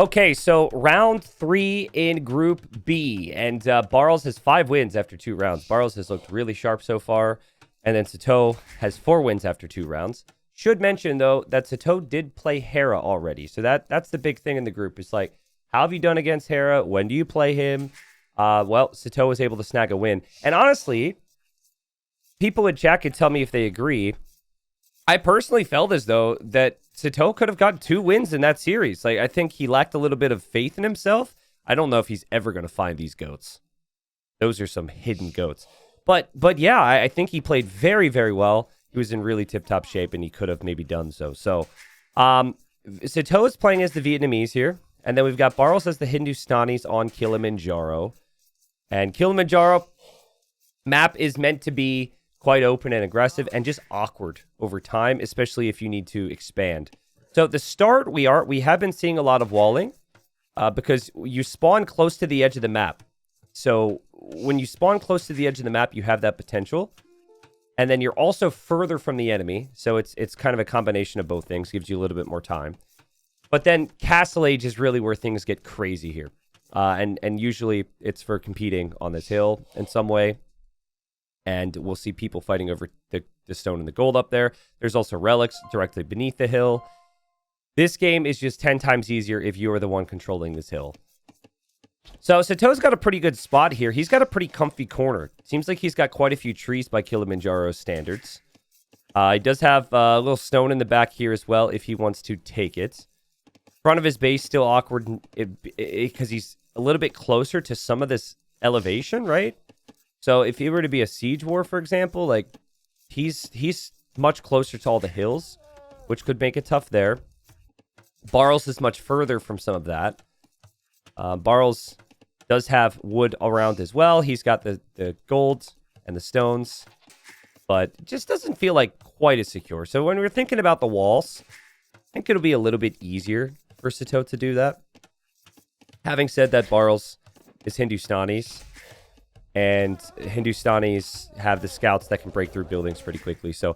Okay, so round 3 in Group B, and Barles has 5 wins after 2 rounds. Barles has looked really sharp so far, and then Sitaux has 4 wins after 2 rounds. Should mention, though, that Sitaux did play Hera already, so that's the big thing in the group. It's like, how have you done against Hera? When do you play him? Well, Sitaux was able to snag a win. And honestly, people in chat could tell me if they agree. I personally felt as though that Sitaux could have gotten 2 wins in that series. Like, I think he lacked a little bit of faith in himself. I don't know if he's ever going to find these goats. Those are some hidden goats. But yeah, I think he played very, very well. He was in really tip-top shape, and he could have maybe done so. So, Sitaux is playing as the Vietnamese here. And then we've got Barles as the Hindustanis on Kilimanjaro. And Kilimanjaro map is meant to be quite open and aggressive and just awkward over time, especially if you need to expand. So at the start, we have been seeing a lot of walling because you spawn close to the edge of the map. So when you spawn close to the edge of the map, you have that potential. And then you're also further from the enemy. So it's kind of a combination of both things, gives you a little bit more time. But then Castle Age is really where things get crazy here. And usually it's for competing on this hill in some way. And we'll see people fighting over the stone and the gold up there. There's also relics directly beneath the hill. This game is just 10 times easier if you are the one controlling this hill. So Sitau's got a pretty good spot here. He's got a pretty comfy corner. Seems like he's got quite a few trees by Kilimanjaro standards. He does have a little stone in the back here as well if he wants to take it. Front of his base still awkward because he's a little bit closer to some of this elevation, right? So if he were to be a siege war, for example, like he's much closer to all the hills, which could make it tough there. Barles is much further from some of that. Barles does have wood around as well. He's got the gold and the stones, but it just doesn't feel like quite as secure. So when we're thinking about the walls, I think it'll be a little bit easier for Sitaux to do that. Having said that, Barles is Hindustanis. And Hindustanis have the scouts that can break through buildings pretty quickly. So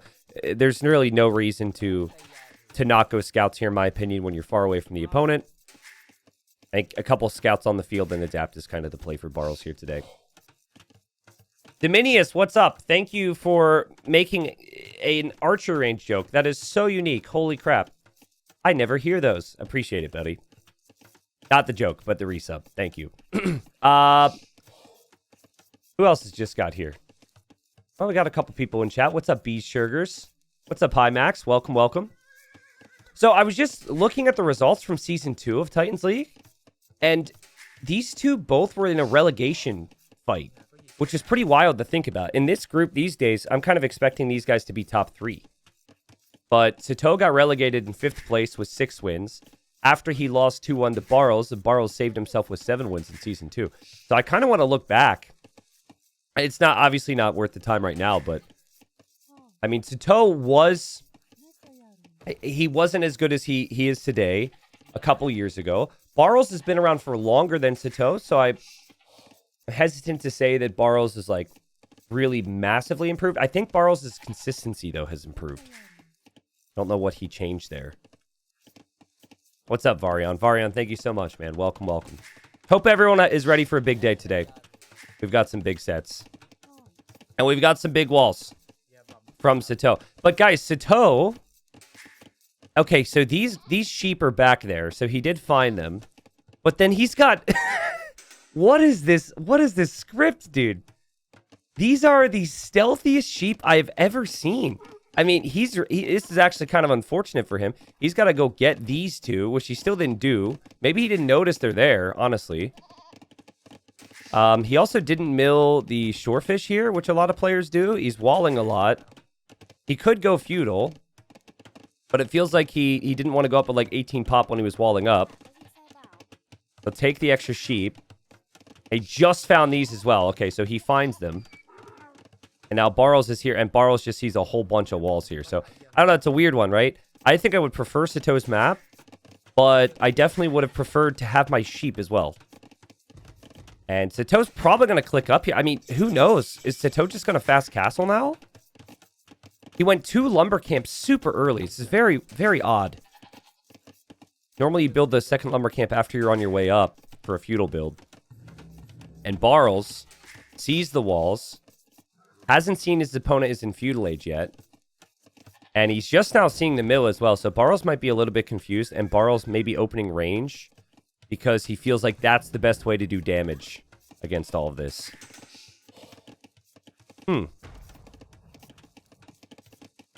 there's really no reason to not go scouts here, in my opinion, when you're far away from the opponent. I think a couple scouts on the field and adapt is kind of the play for Barles here today. Dominius, what's up? Thank you for making an archer range joke. That is so unique. Holy crap. I never hear those. Appreciate it, buddy. Not the joke, but the resub. Thank you. Who else has just got here? Oh, we got a couple people in chat. What's up, Bees Sugars? What's up, Hi Max? Welcome, welcome. So I was just looking at the results from Season 2 of Titans League, and these two both were in a relegation fight, which is pretty wild to think about. In this group these days, I'm kind of expecting these guys to be top 3. But Sitaux got relegated in 5th place with 6 wins. After he lost 2-1 to Barles, Barles saved himself with 7 wins in Season 2. So I kind of want to look back. It's not obviously not worth the time right now, but I mean, Sitaux he wasn't as good as he is today a couple years ago. Barles has been around for longer than Sitaux, so I'm hesitant to say that Barles is like really massively improved. I think Barles' consistency though has improved. I don't know what he changed there. What's up, Varian? Varian, thank you so much, man. Welcome, welcome. Hope everyone is ready for a big day today. We've got some big sets. And we've got some big walls from Sitaux. But guys, Sitaux... Okay, so these sheep are back there. So he did find them. But then he's got... What is this? What is this script, dude? These are the stealthiest sheep I've ever seen. I mean, this is actually kind of unfortunate for him. He's got to go get these two, which he still didn't do. Maybe he didn't notice they're there, honestly. He also didn't mill the shorefish here, which a lot of players do. He's walling a lot. He could go feudal, but it feels like he didn't want to go up with like 18 pop when he was walling up. He'll take the extra sheep. He just found these as well. Okay, so he finds them. And now Barles is here, and Barles just sees a whole bunch of walls here. So, I don't know, it's a weird one, right? I think I would prefer Sitau's map, but I definitely would have preferred to have my sheep as well. And Sitau's probably going to click up here. I mean, who knows? Is Sitaux just going to fast castle now? He went 2 lumber camps super early. This is very, very odd. Normally, you build the second lumber camp after you're on your way up for a feudal build. And Barles sees the walls, hasn't seen his opponent is in feudal age yet, and he's just now seeing the mill as well. So Barles might be a little bit confused, and Barles may be opening range because he feels like that's the best way to do damage against all of this. All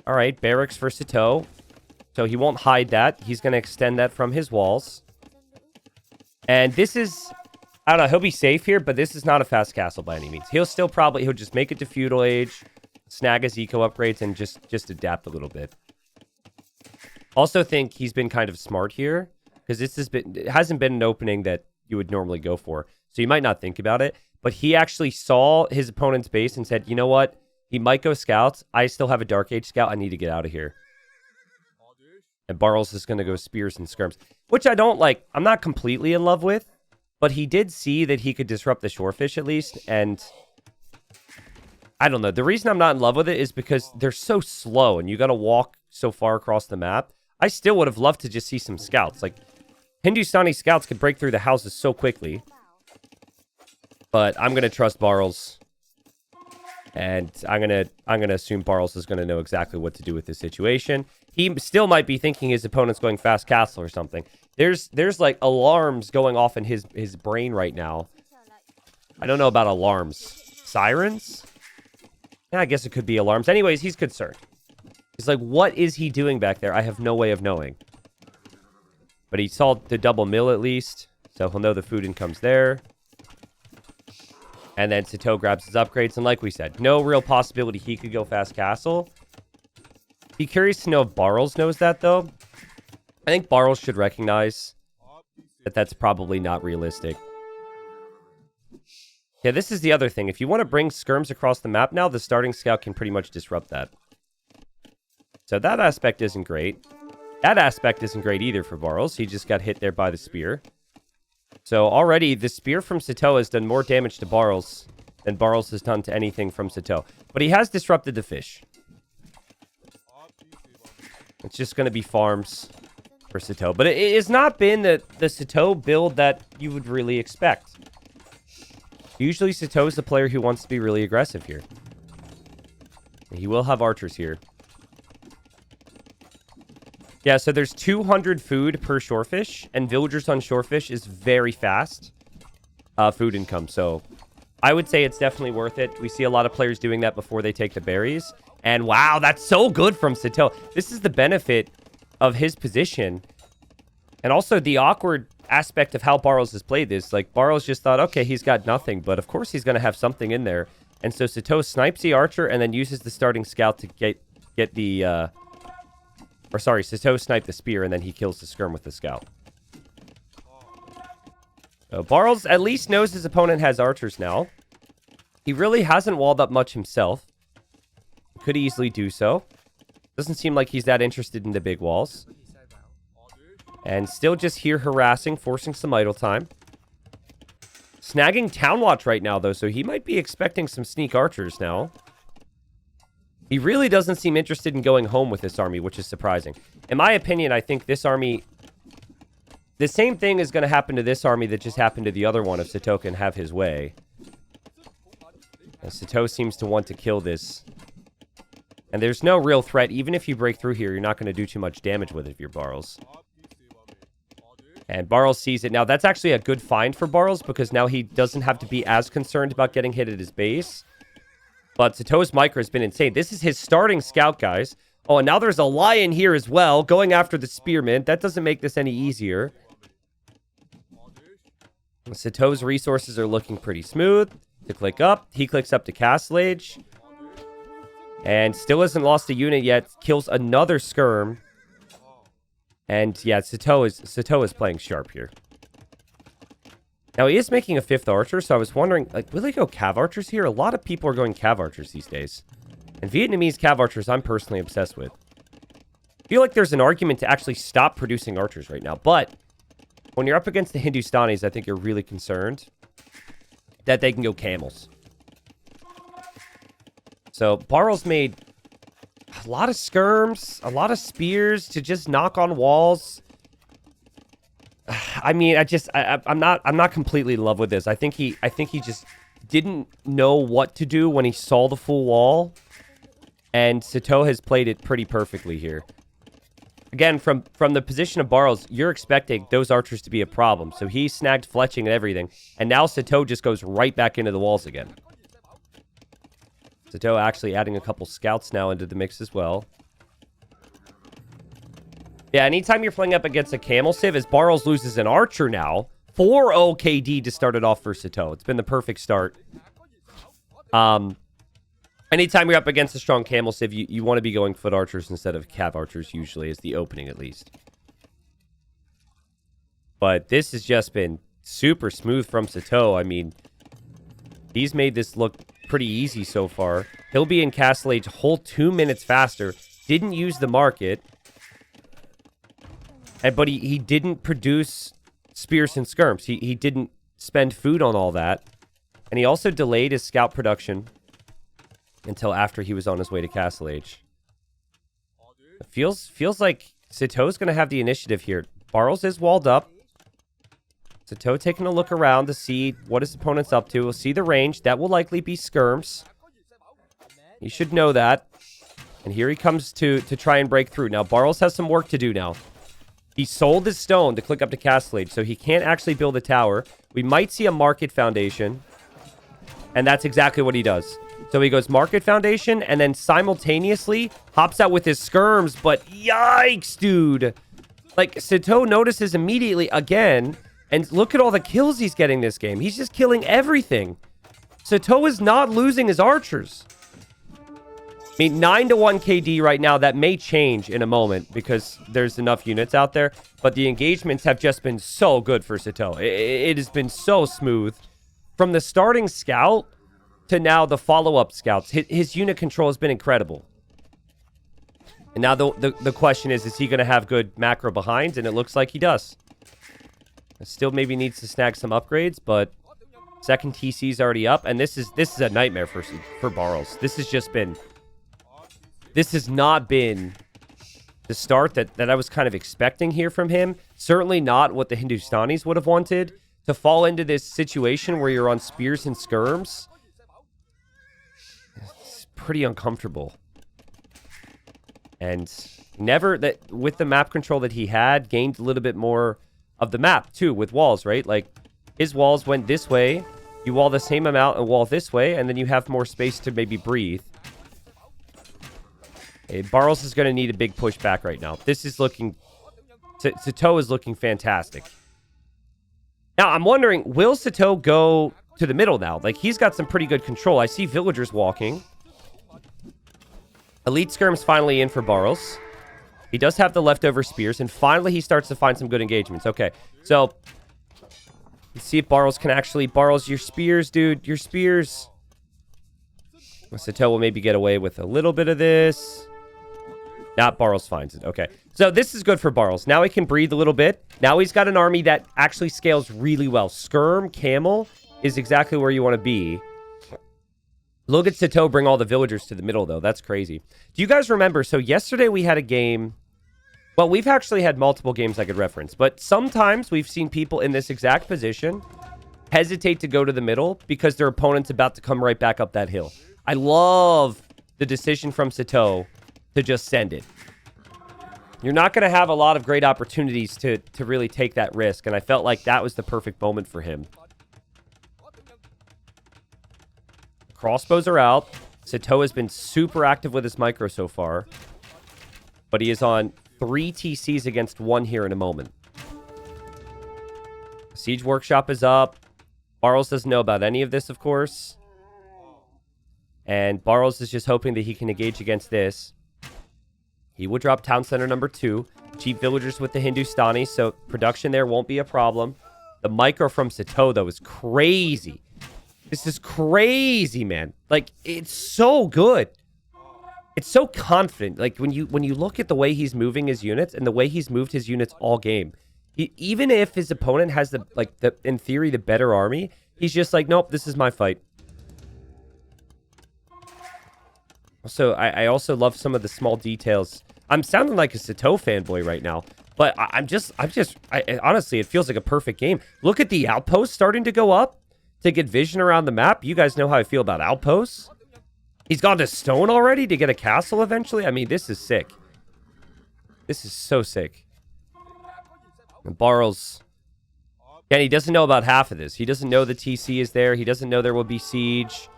right, barracks for Sitaux. So he won't hide that. He's going to extend that from his walls. And this is, I don't know, he'll be safe here, but this is not a fast castle by any means. He'll just make it to feudal age, snag his eco upgrades, and just adapt a little bit. Also think he's been kind of smart here, because it hasn't been an opening that you would normally go for. So you might not think about it, but he actually saw his opponent's base and said, you know what? He might go scouts. I still have a Dark Age scout. I need to get out of here. And Barles is going to go spears and skirms, which I don't like. I'm not completely in love with, but he did see that he could disrupt the shorefish at least. And I don't know. The reason I'm not in love with it is because they're so slow and you got to walk so far across the map. I still would have loved to just see some scouts. Like, Hindustani scouts could break through the houses so quickly. But I'm going to trust Barles. And I'm gonna assume Barles is going to know exactly what to do with this situation. He still might be thinking his opponent's going fast castle or something. There's like alarms going off in his brain right now. I don't know about alarms. Sirens? Yeah, I guess it could be alarms. Anyways, he's concerned. He's like, what is he doing back there? I have no way of knowing. But he saw the double mill at least, so he'll know the food income's there. And then Sitaux grabs his upgrades. And like we said, no real possibility he could go fast castle. Be curious to know if Barles knows that, though. I think Barles should recognize that that's probably not realistic. Yeah, this is the other thing. If you want to bring skirms across the map now, the starting scout can pretty much disrupt that. So that aspect isn't great. That aspect isn't great either for Barles. He just got hit there by the spear. So already, the spear from Sitaux has done more damage to Barles than Barles has done to anything from Sitaux. But he has disrupted the fish. It's just going to be farms for Sitaux. But it has not been the Sitaux build that you would really expect. Usually, Sitaux is the player who wants to be really aggressive here. He will have archers here. Yeah, so there's 200 food per shorefish, and villagers on shorefish is very fast food income. So I would say it's definitely worth it. We see a lot of players doing that before they take the berries. And wow, that's so good from Sitaux. This is the benefit of his position. And also the awkward aspect of how Barles has played this. Like, Barles just thought, okay, he's got nothing, but of course he's going to have something in there. And so Sitaux snipes the archer and then uses the starting scout to get the... Or sorry, Sitaux sniped the spear, and then he kills the skirm with the scout. So Barles at least knows his opponent has archers now. He really hasn't walled up much himself. Could easily do so. Doesn't seem like he's that interested in the big walls. And still just here harassing, forcing some idle time. Snagging Town Watch right now, though, so he might be expecting some sneak archers now. He really doesn't seem interested in going home with this army, which is surprising. In my opinion, I think this army... The same thing is going to happen to this army that just happened to the other one if Sitaux can have his way. And Sitaux seems to want to kill this. And there's no real threat. Even if you break through here, you're not going to do too much damage with it if you're Barles. And Barles sees it. Now, that's actually a good find for Barles because now he doesn't have to be as concerned about getting hit at his base. But Sitau's micro has been insane. This is his starting scout, guys. Oh, and now there's a lion here as well, going after the spearman. That doesn't make this any easier. Sitau's resources are looking pretty smooth. To click up. He clicks up to Castle Age. And still hasn't lost a unit yet. Kills another skirm. And yeah, Sitaux is playing sharp here. Now, he is making a 5th archer, so I was wondering, like, will they go cav archers here? A lot of people are going cav archers these days. And Vietnamese cav archers, I'm personally obsessed with. I feel like there's an argument to actually stop producing archers right now. But when you're up against the Hindustanis, I think you're really concerned that they can go camels. So, Barles made a lot of skirms, a lot of spears to just knock on walls. I mean, I'm not completely in love with this. I think he just didn't know what to do when he saw the full wall, and Sitaux has played it pretty perfectly here. Again, from the position of Barles, you're expecting those archers to be a problem. So he snagged fletching and everything, and now Sitaux just goes right back into the walls again. Sitaux actually adding a couple scouts now into the mix as well. Yeah, anytime you're playing up against a camel civ, as Barles loses an archer now, 4 OKD to start it off for Sitaux. It's been the perfect start. Anytime you're up against a strong camel civ, you want to be going foot archers instead of cav archers, usually, is the opening at least. But this has just been super smooth from Sitaux. I mean, he's made this look pretty easy so far. He'll be in Castle Age a whole 2 minutes faster. Didn't use the market. But he didn't produce spears and skirms. He didn't spend food on all that. And he also delayed his scout production until after he was on his way to Castle Age. It feels like Sitau's going to have the initiative here. Barles is walled up. Sitaux taking a look around to see what his opponent's up to. We'll see the range. That will likely be skirms. You should know that. And here he comes to try and break through. Now, Barles has some work to do now. He sold his stone to click up to Castle Age, so he can't actually build a tower. We might see a market foundation. And that's exactly what he does. So he goes market foundation and then simultaneously hops out with his skirms. But yikes, dude. Like, Sitaux notices immediately again. And look at all the kills he's getting this game. He's just killing everything. Sitaux is not losing his archers. I mean, 9-1 KD right now. That may change in a moment because there's enough units out there. But the engagements have just been so good for Sitaux. It has been so smooth. From the starting scout to now the follow-up scouts, his unit control has been incredible. And now the question is he going to have good macro behind? And it looks like he does. Still maybe needs to snag some upgrades, but second TC is already up. And this is a nightmare for Barles. This has not been the start that I was kind of expecting here from him. Certainly not what the Hindustanis would have wanted. To fall into this situation where you're on spears and skirms, it's pretty uncomfortable. And never, that with the map control that he had, gained a little bit more of the map too with walls, right? Like his walls went this way, you wall the same amount and wall this way, and then you have more space to maybe breathe. Barles is going to need a big push back right now. This is looking... Sitaux is looking fantastic. Now, I'm wondering, will Sitaux go to the middle now? Like, he's got some pretty good control. I see villagers walking. Elite Skirm's finally in for Barles. He does have the leftover spears, and finally he starts to find some good engagements. Okay, so... let's see if Barles can actually... Barles, your spears, dude. Your spears. Sitaux will maybe get away with a little bit of this. Not Barles finds it. Okay. So this is good for Barles. Now he can breathe a little bit. Now he's got an army that actually scales really well. Skirm, Camel is exactly where you want to be. Look at Sitaux bring all the villagers to the middle, though. That's crazy. Do you guys remember? So yesterday we had a game. Well, we've actually had multiple games I could reference. But sometimes we've seen people in this exact position hesitate to go to the middle because their opponent's about to come right back up that hill. I love the decision from Sitaux to just send it. You're not going to have a lot of great opportunities to really take that risk, and I felt like that was the perfect moment for him. Crossbows are out. Sitaux has been super active with his micro so far, but he is on 3 TCs against 1 here in a moment. Siege Workshop is up. Barles doesn't know about any of this, of course. And Barles is just hoping that he can engage against this. He will drop Town Center number 2. Cheap villagers with the Hindustani, so production there won't be a problem. The micro from Sitaux, though, is crazy. This is crazy, man. Like, it's so good. It's so confident. Like, when you look at the way he's moving his units and the way he's moved his units all game, even if his opponent has, in theory, the better army, he's just like, nope, this is my fight. Also, I also love some of the small details. I'm sounding like a Sitaux fanboy right now. But honestly, it feels like a perfect game. Look at the outposts starting to go up to get vision around the map. You guys know how I feel about outposts. He's gone to stone already to get a castle eventually. I mean, this is sick. This is so sick. And Barles, and he doesn't know about half of this. He doesn't know the TC is there. He doesn't know there will be siege.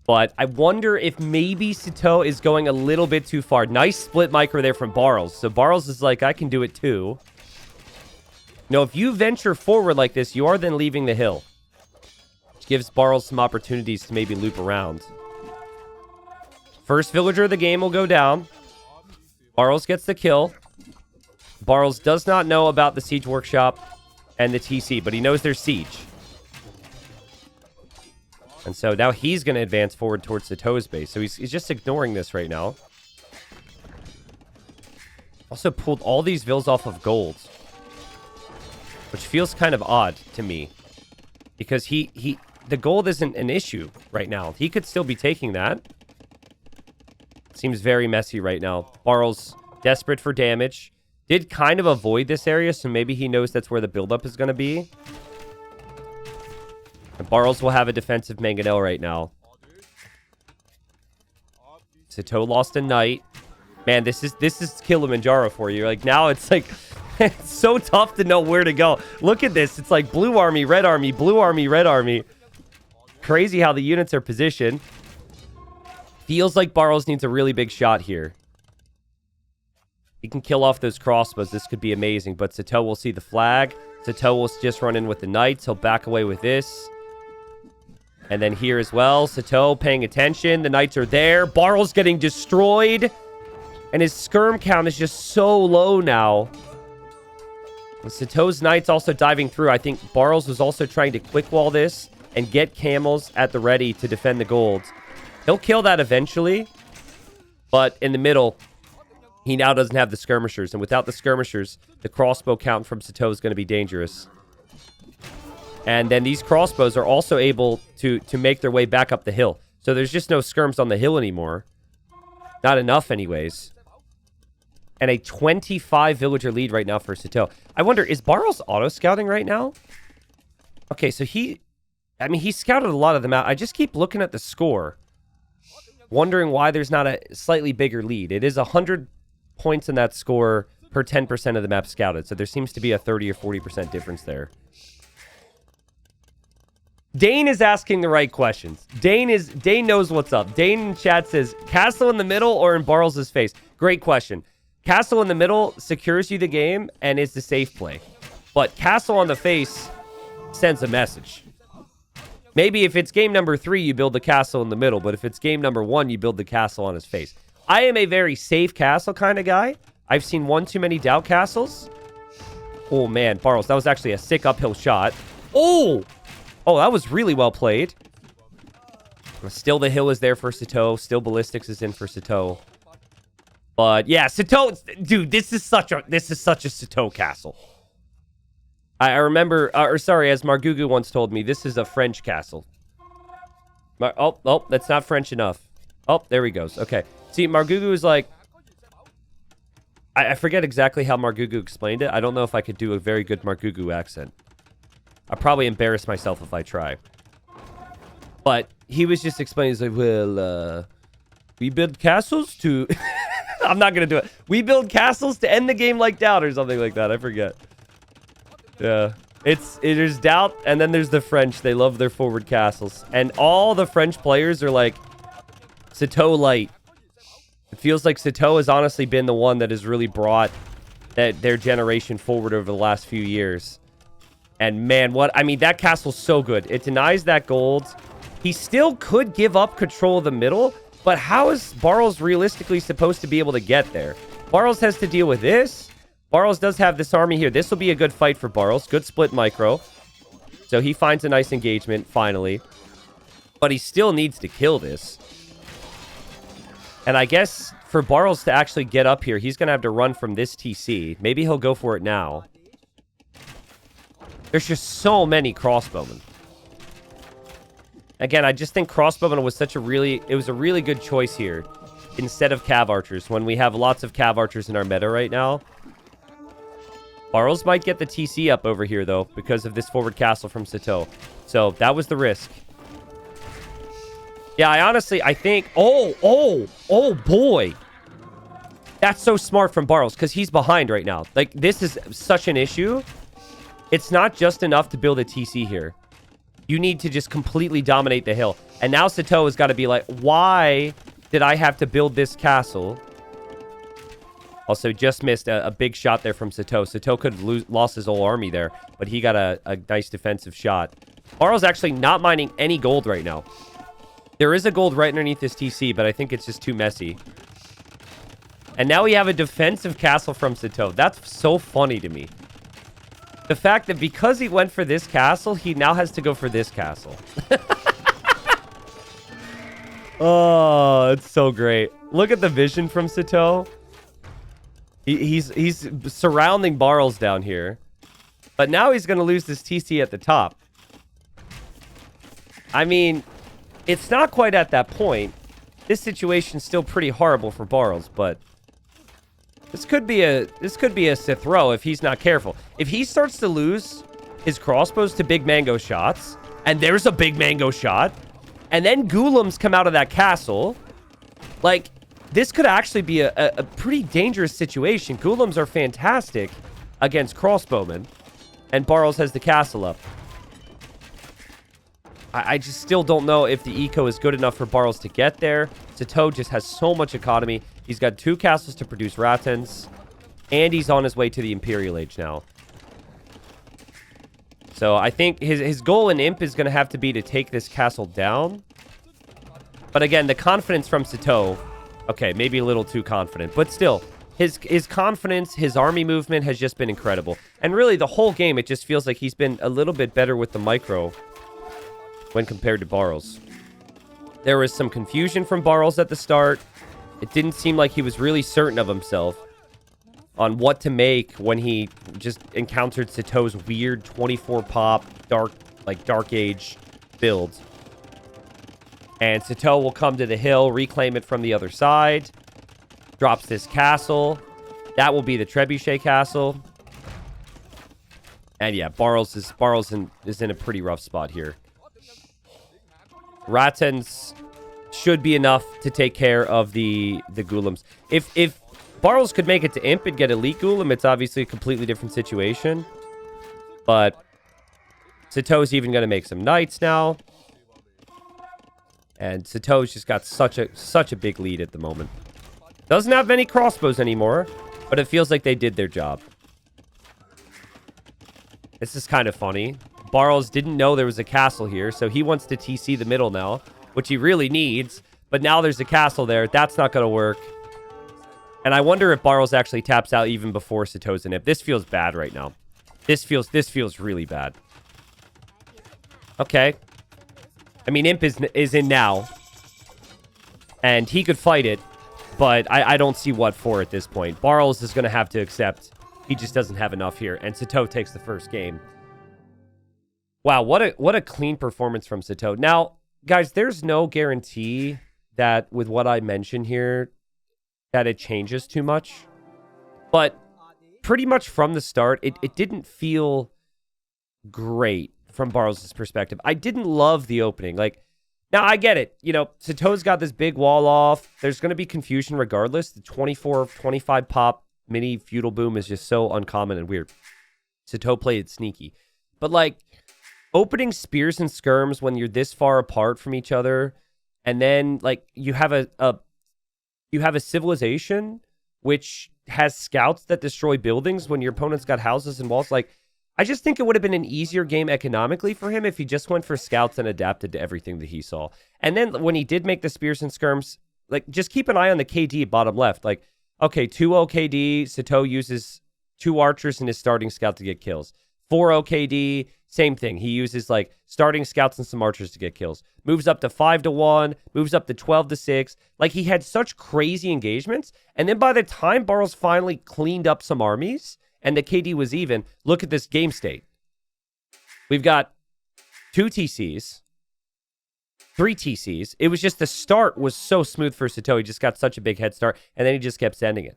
But I wonder if maybe Sitaux is going a little bit too far. Nice split micro there from Barles. So Barles is like, I can do it too. No, if you venture forward like this, you are then leaving the hill. Which gives Barles some opportunities to maybe loop around. First villager of the game will go down. Barles gets the kill. Barles does not know about the siege workshop and the TC, but he knows there's siege. And so now he's going to advance forward towards Sitaux's base. So he's just ignoring this right now. Also pulled all these vills off of gold. Which feels kind of odd to me. Because the gold isn't an issue right now. He could still be taking that. Seems very messy right now. Barles desperate for damage. Did kind of avoid this area, so maybe he knows that's where the buildup is going to be. And Barles will have a defensive Mangonel right now. Sitaux lost a knight. Man, this is Kilimanjaro for you. Like, now it's like... it's so tough to know where to go. Look at this. It's like blue army, red army, blue army, red army. Crazy how the units are positioned. Feels like Barles needs a really big shot here. He can kill off those crossbows. This could be amazing. But Sitaux will see the flag. Sitaux will just run in with the knights. He'll back away with this. And then here as well, Sitaux paying attention. The knights are there. Barles getting destroyed. And his skirm count is just so low now. And Sitaux's knights also diving through. I think Barles was also trying to quick wall this and get camels at the ready to defend the gold. He'll kill that eventually. But in the middle, he now doesn't have the skirmishers. And without the skirmishers, the crossbow count from Sitaux is going to be dangerous. And then these crossbows are also able to make their way back up the hill. So there's just no skirms on the hill anymore. Not enough anyways. And a 25 villager lead right now for Sitaux. I wonder, is Barles auto-scouting right now? Okay, so he scouted a lot of them out. I just keep looking at the score. Wondering why there's not a slightly bigger lead. It is 100 points in that score per 10% of the map scouted. So there seems to be a 30 or 40% difference there. Dane is asking the right questions. Dane knows what's up. Dane in chat says, castle in the middle or in Barles' face? Great question. Castle in the middle secures you the game and is the safe play. But castle on the face sends a message. Maybe if it's game number 3, you build the castle in the middle. But if it's game number 1, you build the castle on his face. I am a very safe castle kind of guy. I've seen one too many doubt castles. Oh, man. Barles, that was actually a sick uphill shot. Oh! Oh, that was really well played. Still the hill is there for Sitaux. Still ballistics is in for Sitaux. But yeah, Sitaux, dude, this is such a Sitaux castle. I remember, as Margugu once told me, this is a French castle. Oh, that's not French enough. Oh, there he goes. Okay. See, Margugu is like, I forget exactly how Margugu explained it. I don't know if I could do a very good Margugu accent. I'll probably embarrass myself if I try. But he was just explaining, he's like, well, we build castles to... I'm not going to do it. We build castles to end the game like doubt or something like that. I forget. Yeah. There's doubt, and then there's the French. They love their forward castles. And all the French players are like, Sitaux light. It feels like Sitaux has honestly been the one that has really brought their generation forward over the last few years. And man, that castle's so good. It denies that gold. He still could give up control of the middle, but how is Barles realistically supposed to be able to get there? Barles has to deal with this. Barles does have this army here. This will be a good fight for Barles. Good split micro. So he finds a nice engagement, finally. But he still needs to kill this. And I guess for Barles to actually get up here, he's going to have to run from this TC. Maybe he'll go for it now. There's just so many crossbowmen. Again, I just think crossbowmen was a really good choice here. instead of cav archers when we have lots of cav archers in our meta right now. Barles might get the TC up over here, though, because of this forward castle from Sitaux. So that was the risk. Yeah, I think... Oh, boy. That's so smart from Barles, because he's behind right now. Like, this is such an issue. It's not just enough to build a TC here. You need to just completely dominate the hill. And now Sitaux has got to be like, why did I have to build this castle? Also, just missed a big shot there from Sitaux. Sitaux could have lost his whole army there, but he got a nice defensive shot. Barles actually not mining any gold right now. There is a gold right underneath this TC, but I think it's just too messy. And now we have a defensive castle from Sitaux. That's so funny to me. The fact that because he went for this castle, he now has to go for this castle. Oh, it's so great. Look at the vision from Sitaux. He's surrounding Barles down here. But now he's going to lose this TC at the top. I mean, it's not quite at that point. This situation's still pretty horrible for Barles, but this could be a Sitaux if he's not careful. If he starts to lose his crossbows to big mango shots, and there's a big mango shot, and then golems come out of that castle, like, this could actually be a pretty dangerous situation. Golems are fantastic against crossbowmen, and Barles has the castle up. I just still don't know if the eco is good enough for Barles to get there. Sitaux just has so much economy. He's got 2 castles to produce Ratans, and he's on his way to the Imperial Age now. So I think his goal in Imp is going to have to be to take this castle down. But again, the confidence from Sitaux, okay, maybe a little too confident, but still, his confidence, his army movement has just been incredible. And really, the whole game, it just feels like he's been a little bit better with the micro when compared to Barles. There was some confusion from Barles at the start. It didn't seem like he was really certain of himself on what to make when he just encountered Sitaux's weird 24 pop dark age build. And Sitaux will come to the hill, reclaim it from the other side, drops this castle. That will be the Trebuchet castle. And yeah, Barles is in a pretty rough spot here. Ratans should be enough to take care of the golems. If Barles could make it to Imp and get Elite Golem, it's obviously a completely different situation. But Sitaux's even going to make some knights now. And Sitaux's just got such a big lead at the moment. Doesn't have many crossbows anymore, but it feels like they did their job. This is kind of funny. Barles didn't know there was a castle here, so he wants to TC the middle now, which he really needs. But now there's a castle there. That's not going to work. And I wonder if Barles actually taps out even before Sitaux's in Imp. This feels bad right now. This feels really bad. Okay. I mean, Imp is in now. And he could fight it, but I don't see what for at this point. Barles is going to have to accept he just doesn't have enough here. And Sitaux takes the first game. Wow, what a clean performance from Sitaux. Now, guys, there's no guarantee that with what I mentioned here, that it changes too much. But pretty much from the start, it didn't feel great from Barles' perspective. I didn't love the opening. Like, now I get it. You know, Sitaux's got this big wall off. There's going to be confusion regardless. The 24, 25 pop mini Feudal Boom is just so uncommon and weird. Sitaux played it sneaky. But, like, opening spears and skirms when you're this far apart from each other, and then, like, you have a civilization which has scouts that destroy buildings when your opponent's got houses and walls. Like, I just think it would have been an easier game economically for him if he just went for scouts and adapted to everything that he saw. And then when he did make the spears and skirms, like, just keep an eye on the KD bottom left. Like, okay, 2-0 KD, Sitaux uses 2 archers and his starting scout to get kills. 4-0 KD, same thing. He uses, like, starting scouts and some archers to get kills. Moves up to 5-1, moves up to 12-6. Like, he had such crazy engagements. And then by the time Barles finally cleaned up some armies and the KD was even, look at this game state. We've got 2 TCs. 3 TCs. It was just the start was so smooth for Sitaux. He just got such a big head start, and then he just kept sending it.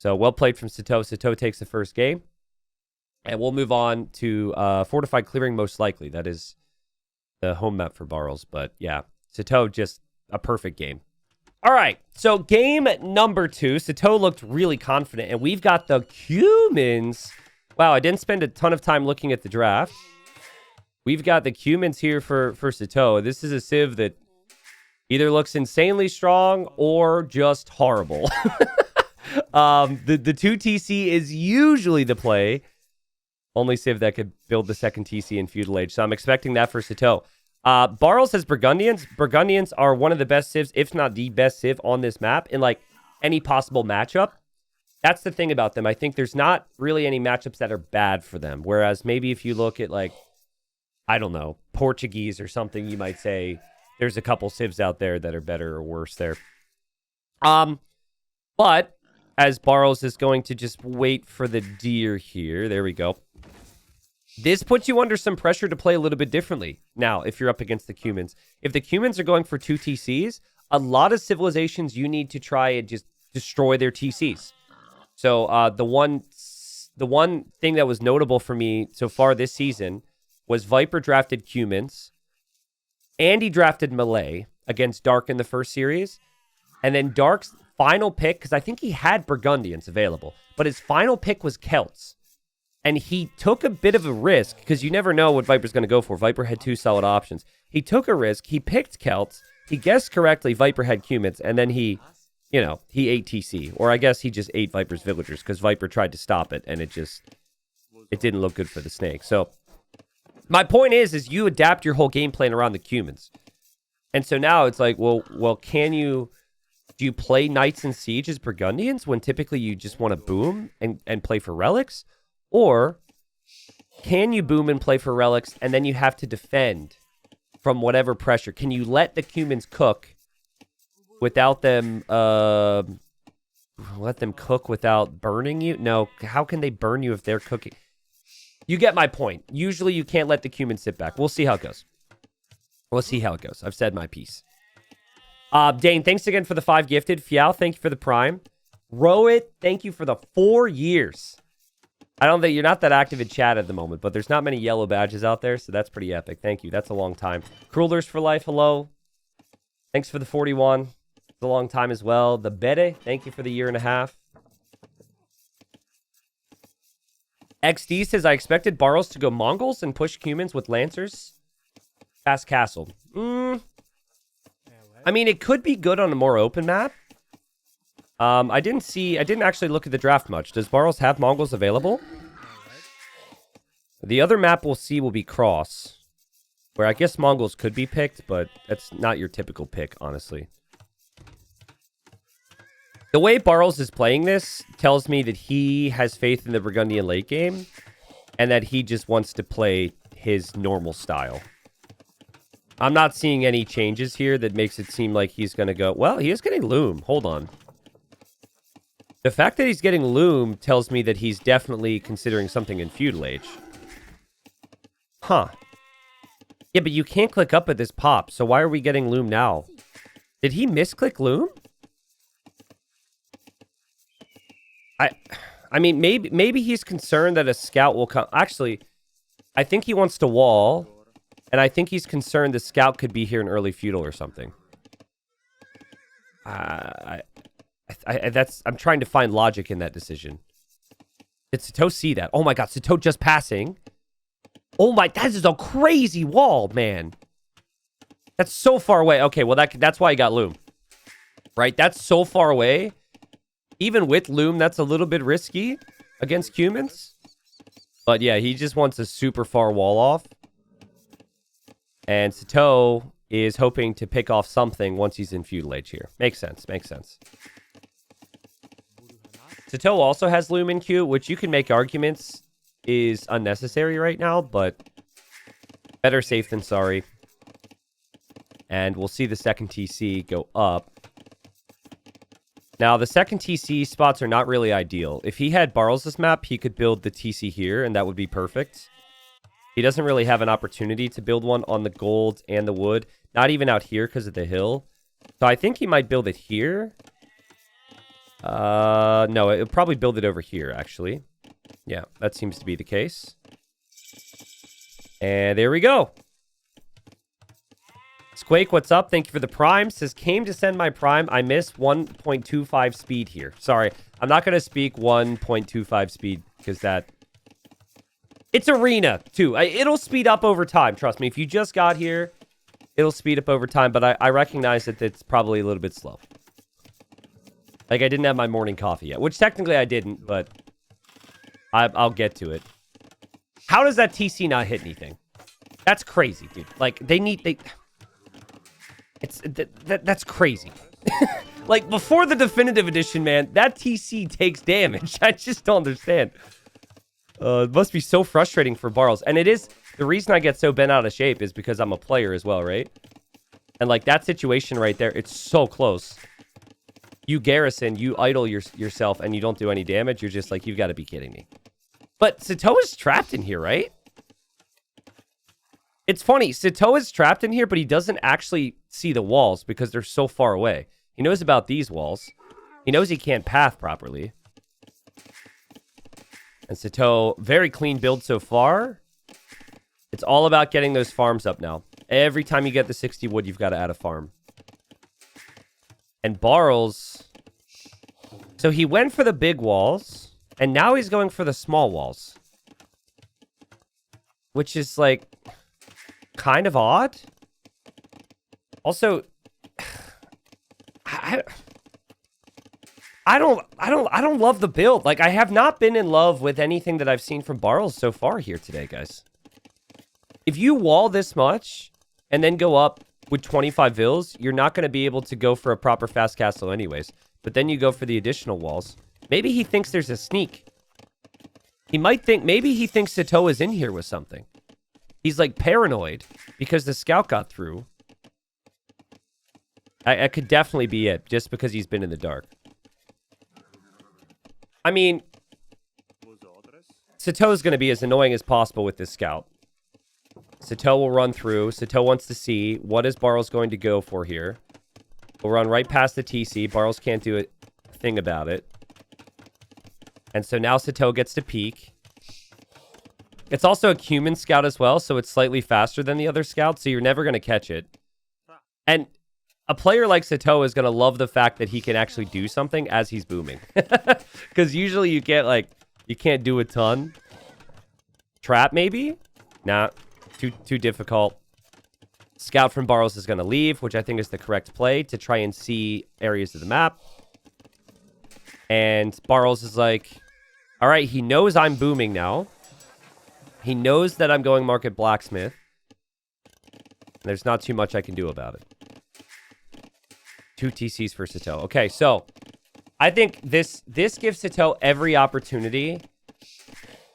So well played from Sitaux. Sitaux takes the first game. And we'll move on to Fortified Clearing, most likely. That is the home map for Barles. But yeah, Sitaux, just a perfect game. All right, so game number 2. Sitaux looked really confident, and we've got the Cumans. Wow, I didn't spend a ton of time looking at the draft. We've got the Cumans here for Sitaux. This is a Civ that either looks insanely strong or just horrible. The 2 TC is usually the play. Only Civ that could build the second TC in Feudal Age. So I'm expecting that for Sitaux. Barles has Burgundians. Burgundians are one of the best Civs, if not the best Civ on this map in like any possible matchup. That's the thing about them. I think there's not really any matchups that are bad for them. Whereas maybe if you look at like, I don't know, Portuguese or something, you might say there's a couple Civs out there that are better or worse there. But as Barles is going to just wait for the deer here. There we go. This puts you under some pressure to play a little bit differently. Now, if you're up against the Cumans. If the Cumans are going for 2 TCs, a lot of civilizations you need to try and just destroy their TCs. So the one thing that was notable for me so far this season was Viper drafted Cumans. Andy drafted Malay against Dark in the first series. And then Dark's final pick, because I think he had Burgundians available, but his final pick was Celts. And he took a bit of a risk, because you never know what Viper's going to go for. Viper had 2 solid options. He took a risk. He picked Celts. He guessed correctly Viper had Cumans. And then he ate TC. Or I guess he just ate Viper's villagers, because Viper tried to stop it, and it didn't look good for the snake. So my point is you adapt your whole game plan around the Cumans. And so now it's like, well, do you play Knights and Siege as Burgundians when typically you just want to boom and play for relics? Or can you boom and play for relics and then you have to defend from whatever pressure? Can you let the Cumans cook without them cook without burning you? No, how can they burn you if they're cooking? You get my point. Usually you can't let the Cumans sit back. We'll see how it goes. I've said my piece. Dane, thanks again for the 5 gifted. Fiao, thank you for the prime. Rowit, thank you for the 4 years. I don't think you're not that active in chat at the moment, but there's not many yellow badges out there, so that's pretty epic. Thank you. That's a long time. Cruelers for life, hello. Thanks for the 41. It's a long time as well. The Bede, thank you for the 1.5 years. XD says, I expected Barles to go Mongols and push Cumans with Lancers. Fast Castle. I mean, it could be good on a more open map. I didn't actually look at the draft much. Does Barles have Mongols available? The other map we'll see will be Cross, where I guess Mongols could be picked, but that's not your typical pick, honestly. The way Barles is playing this tells me that he has faith in the Burgundian late game, and that he just wants to play his normal style. I'm not seeing any changes here that makes it seem like he's going to go, well, he is getting Loom. Hold on. The fact that he's getting Loom tells me that he's definitely considering something in Feudal Age. Huh. Yeah, but you can't click up at this pop, so why are we getting Loom now? Did he misclick Loom? I mean, maybe he's concerned that a scout will come. Actually, I think he wants to wall, and I think he's concerned the scout could be here in early Feudal or something. I'm trying to find logic in that decision. Did Sitaux see that? Oh my god, Sitaux just passing. Oh my, that is a crazy wall, man. That's so far away. Okay, well, that's why he got Loom. Right? That's so far away. Even with Loom, that's a little bit risky against Cumans. But yeah, he just wants a super far wall off. And Sitaux is hoping to pick off something once he's in Feudal Age here. Makes sense. Sitaux also has Loom in queue, which you can make arguments is unnecessary right now, but better safe than sorry. And we'll see the second TC go up. Now, the second TC spots are not really ideal. If he had Barles' map, he could build the TC here, and that would be perfect. He doesn't really have an opportunity to build one on the gold and the wood. Not even out here because of the hill. So I think he might build it here. No, it'll probably build it over here, actually. Yeah, that seems to be the case. And there we go. Squake, what's up? Thank you for the prime. Says, came to send my prime. I missed 1.25 speed here. Sorry, I'm not going to speak 1.25 speed because that... It's arena, too. It'll speed up over time. Trust me, if you just got here, it'll speed up over time. But I recognize that it's probably a little bit slow. Like, I didn't have my morning coffee yet, which technically I didn't, but I'll get to it. How does that TC not hit anything? That's crazy, dude. Like, that's crazy. Like, before the definitive edition, man, that TC takes damage. I just don't understand. It must be so frustrating for Barles. And it is, the reason I get so bent out of shape is because I'm a player as well, right? And, like, that situation right there, it's so close. You garrison, you idle yourself, and you don't do any damage. You're just like, you've got to be kidding me. But Sitaux is trapped in here, right? It's funny. Sitaux is trapped in here, but he doesn't actually see the walls because they're so far away. He knows about these walls. He knows he can't path properly. And Sitaux, very clean build so far. It's all about getting those farms up now. Every time you get the 60 wood, you've got to add a farm. And Barles... So he went for the big walls, and now he's going for the small walls. Which is, like, kind of odd. Also, I don't love the build. Like, I have not been in love with anything that I've seen from Barles so far here today, guys. If you wall this much and then go up with 25 vills, you're not going to be able to go for a proper fast castle anyways. But then you go for the additional walls. Maybe he thinks there's a sneak. He might think, maybe he thinks Sitaux is in here with something. He's like paranoid because the scout got through. I could definitely be it, just because he's been in the dark. I mean, Sitaux is going to be as annoying as possible with this scout. Sitaux will run through. Sitaux wants to see what is Barles going to go for here. We'll run right past the TC. Barles can't do a thing about it. And so now Sitaux gets to peek. It's also a human scout as well, so it's slightly faster than the other scouts, so you're never going to catch it. And a player like Sitaux is going to love the fact that he can actually do something as he's booming. Because usually you can't do a ton. Trap, maybe? Nah, too difficult. Scout from Barles is going to leave, which I think is the correct play to try and see areas of the map. And Barles is like, all right, he knows I'm booming now. He knows that I'm going Market Blacksmith. There's not too much I can do about it. 2 TCs for Sitaux. Okay, so I think this gives Sitaux every opportunity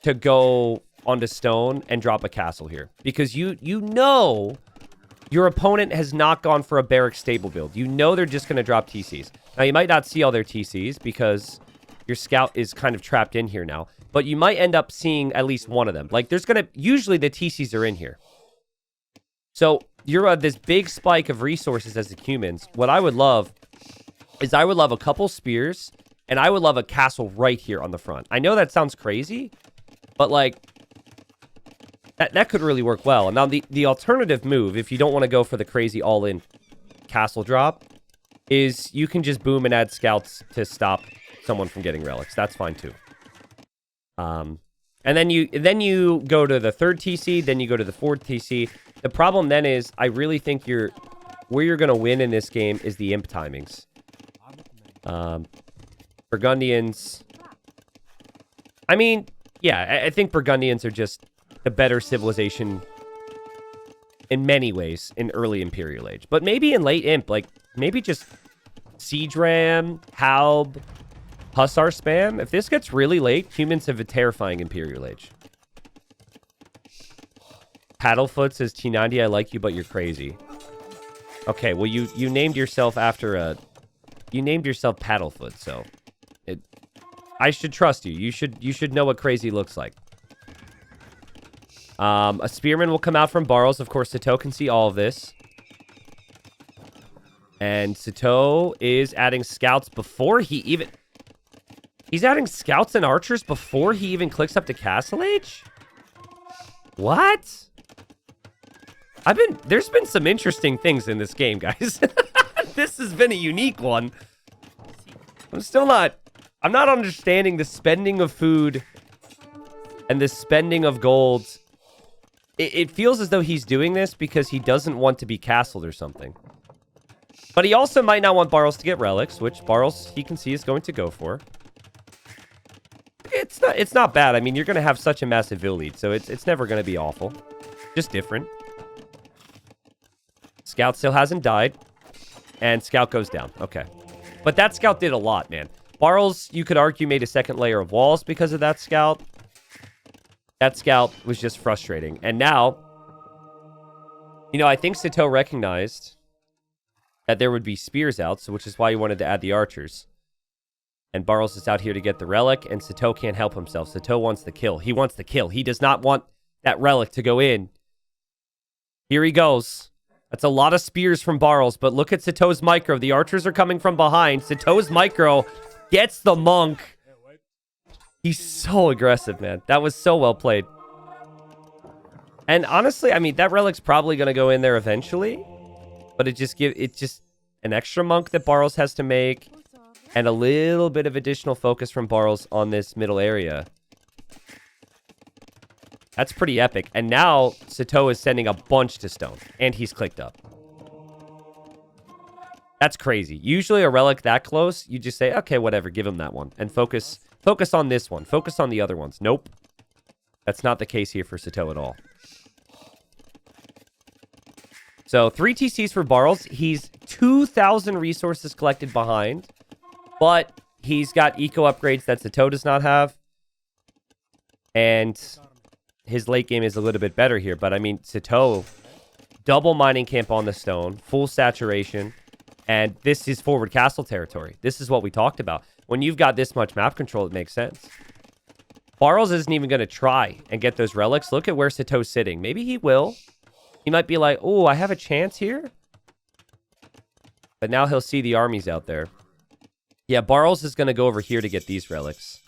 to go onto stone and drop a castle here. Because you know your opponent has not gone for a barrack stable build. You know they're just going to drop TCs. Now, you might not see all their TCs because your scout is kind of trapped in here now. But you might end up seeing at least one of them. Like, there's going to... Usually, the TCs are in here. So, you're this big spike of resources as the humans. What I would love is I would love a couple spears, and I would love a castle right here on the front. I know that sounds crazy, but, like... That could really work well. And now, the alternative move, if you don't want to go for the crazy all-in castle drop, is you can just boom and add scouts to stop someone from getting relics. That's fine, too. And then you go to the 3rd TC, then you go to the 4th TC. The problem then is, I really think where you're going to win in this game is the imp timings. Burgundians. I mean, yeah, I think Burgundians are just the better civilization in many ways in early Imperial Age. But maybe in late imp, like, maybe just Siege Ram, Halb, Hussar spam. If this gets really late, humans have a terrifying Imperial Age. Paddlefoot says, T90, I like you, but you're crazy. Okay, well, you named yourself after a... You named yourself Paddlefoot, so... I should trust you. You should know what crazy looks like. A spearman will come out from Barles. Of course, Sitaux can see all of this. And Sitaux is adding scouts before he even... He's adding scouts and archers before he even clicks up to Castle Age? What? There's been some interesting things in this game, guys. This has been a unique one. I'm not understanding the spending of food and the spending of gold. It feels as though he's doing this because he doesn't want to be castled or something. But he also might not want Barles to get relics, which Barles, he can see, is going to go for. It's not bad. I mean, you're going to have such a massive Vil lead, so it's never going to be awful. Just different. Scout still hasn't died. And Scout goes down. Okay. But that Scout did a lot, man. Barles, you could argue, made a second layer of walls because of that Scout. That Scout was just frustrating. And now, you know, I think Sitaux recognized that there would be spears out, so which is why he wanted to add the archers. And Barles is out here to get the relic, and Sitaux can't help himself. Sitaux wants the kill. He wants the kill. He does not want that relic to go in. Here he goes. That's a lot of spears from Barles, but look at Sitau's micro. The archers are coming from behind. Sitau's micro gets the monk. He's so aggressive, man. That was so well played. And honestly, I mean, that relic's probably going to go in there eventually. But it's just an extra monk that Barles has to make. And a little bit of additional focus from Barles on this middle area. That's pretty epic. And now Sitaux is sending a bunch to stone. And he's clicked up. That's crazy. Usually a relic that close, you just say, okay, whatever, give him that one. And focus on this one. Focus on the other ones. Nope. That's not the case here for Sitaux at all. So 3 TCs for Barles. He's 2,000 resources collected behind. But he's got eco upgrades that Sitaux does not have. And his late game is a little bit better here. But I mean, Sitaux, double mining camp on the stone, full saturation. And this is forward castle territory. This is what we talked about. When you've got this much map control, it makes sense. Barles isn't even going to try and get those relics. Look at where Sitau's sitting. Maybe he will. He might be like, oh, I have a chance here. But now he'll see the armies out there. Yeah, Barles is going to go over here to get these relics.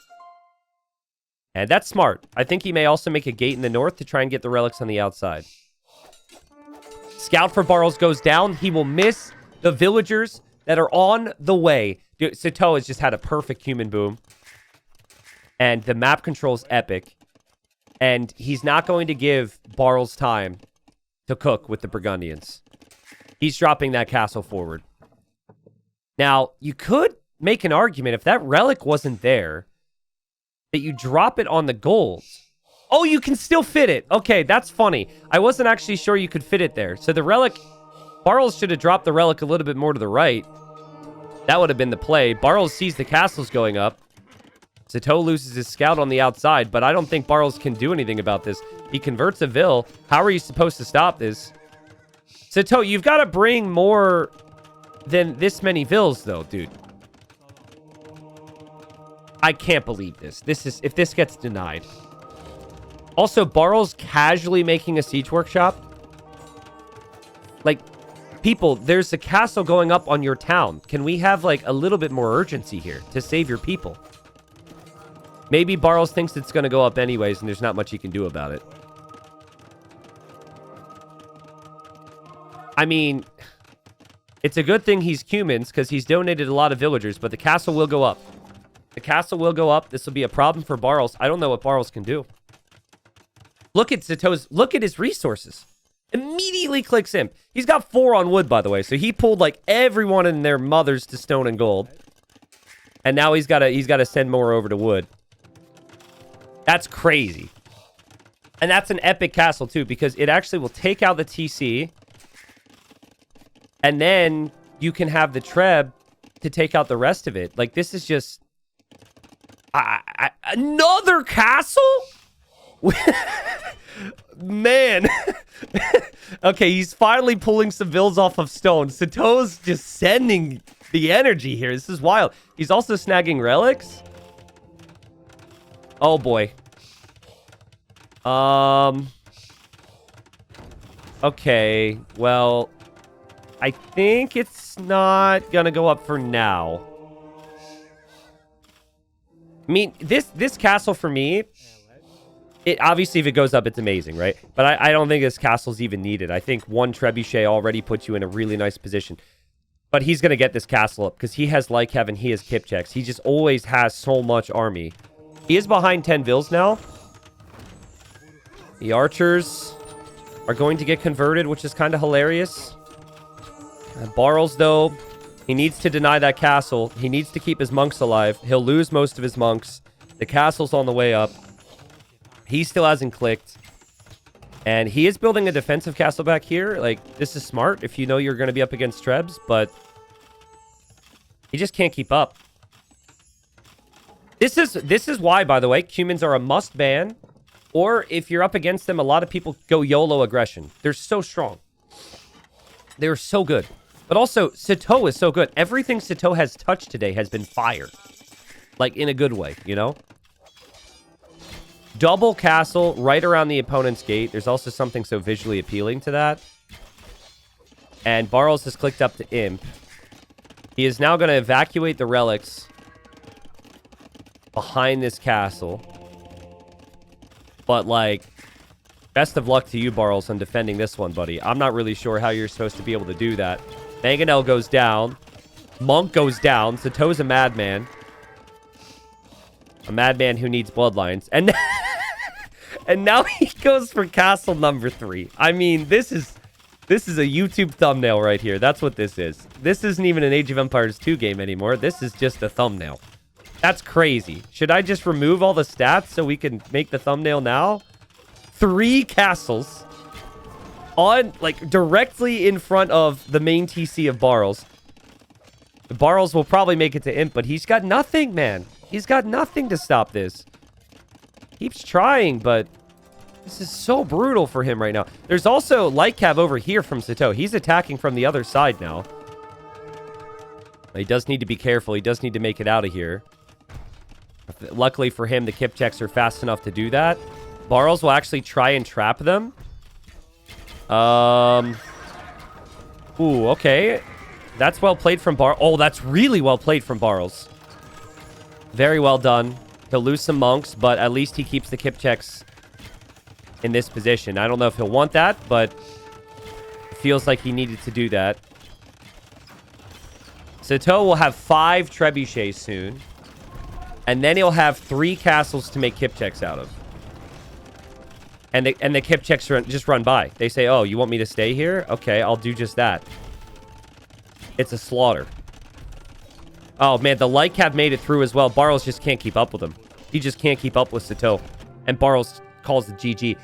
And that's smart. I think he may also make a gate in the north to try and get the relics on the outside. Scout for Barles goes down. He will miss the villagers that are on the way. Dude, Sitaux has just had a perfect human boom. And the map control is epic. And he's not going to give Barles time to cook with the Burgundians. He's dropping that castle forward. Now, you could make an argument, if that relic wasn't there, that you drop it on the gold. Oh, you can still fit it. Okay, that's funny. I wasn't actually sure you could fit it there. So the relic... Barles should have dropped the relic a little bit more to the right. That would have been the play. Barles sees the castles going up. Sitaux loses his scout on the outside, but I don't think Barles can do anything about this. He converts a Vil. How are you supposed to stop this? Sitaux, you've got to bring more than this many Vils, though, dude. I can't believe this. If this gets denied. Also, Barles casually making a siege workshop. Like, people, there's a castle going up on your town. Can we have, like, a little bit more urgency here to save your people? Maybe Barles thinks it's going to go up anyways, and there's not much he can do about it. I mean, it's a good thing he's Cumans, because he's donated a lot of villagers, but the castle will go up. The castle will go up. This will be a problem for Barles. I don't know what Barles can do. Look at Sitau's... Look at his resources. Immediately clicks in. He's got 4 on wood, by the way. So he pulled, like, everyone and their mothers to stone and gold. And now he's got to send more over to wood. That's crazy. And that's an epic castle, too, because it actually will take out the TC. And then you can have the Treb to take out the rest of it. Like, this is just... another castle? Man. Okay, he's finally pulling some Vils off of stone. Sitau's just sending the energy here. This is wild. He's also snagging relics. Oh, boy. Okay, well, I think it's not gonna go up for now. I mean, this castle for me, it obviously if it goes up, it's amazing, right? But I don't think this castle's even needed. I think one trebuchet already puts you in a really nice position. But he's gonna get this castle up because he has Lycav and he has Kip checks. He just always has so much army. He is behind 10 vills now. The archers are going to get converted, which is kind of hilarious. Barles, though, he needs to deny that castle. He needs to keep his monks alive. He'll lose most of his monks. The castle's on the way up. He still hasn't clicked. And he is building a defensive castle back here. Like, this is smart if you know you're going to be up against Trebs, but he just can't keep up. This is why, by the way, Cumans are a must ban. Or if you're up against them, a lot of people go YOLO aggression. They're so strong. They're so good. But also, Sitaux is so good. Everything Sitaux has touched today has been fire. Like, in a good way, you know? Double castle right around the opponent's gate. There's also something so visually appealing to that. And Barles has clicked up to Imp. He is now going to evacuate the relics behind this castle. But, like, best of luck to you, Barles, on defending this one, buddy. I'm not really sure how you're supposed to be able to do that. Mangonel goes down. Monk goes down. Sitau's a madman. A madman who needs bloodlines. And, and now he goes for castle number 3. I mean, this is a YouTube thumbnail right here. That's what this is. This isn't even an Age of Empires 2 game anymore. This is just a thumbnail. That's crazy. Should I just remove all the stats so we can make the thumbnail now? 3 castles on, like, directly in front of the main TC of Barles. Barles will probably make it to Imp, but he's got nothing, man. He's got nothing to stop this. Keeps trying, but this is so brutal for him right now. There's also Lycav over here from Sitaux. He's attacking from the other side now. He does need to be careful. He does need to make it out of here. Luckily for him, the Kip checks are fast enough to do that. Barles will actually try and trap them. Ooh, okay. That's well played from Barles. Oh, that's really well played from Barles. Very well done. He'll lose some monks, but at least he keeps the Kip checks in this position. I don't know if he'll want that, but it feels like he needed to do that. Sitaux will have 5 trebuchets soon. And then he'll have 3 castles to make Kip checks out of. And the Kip checks just run by. They say, oh, you want me to stay here? Okay, I'll do just that. It's a slaughter. Oh, man, the Lycav made it through as well. Barles just can't keep up with him. He just can't keep up with Sitaux. And Barles calls the GG.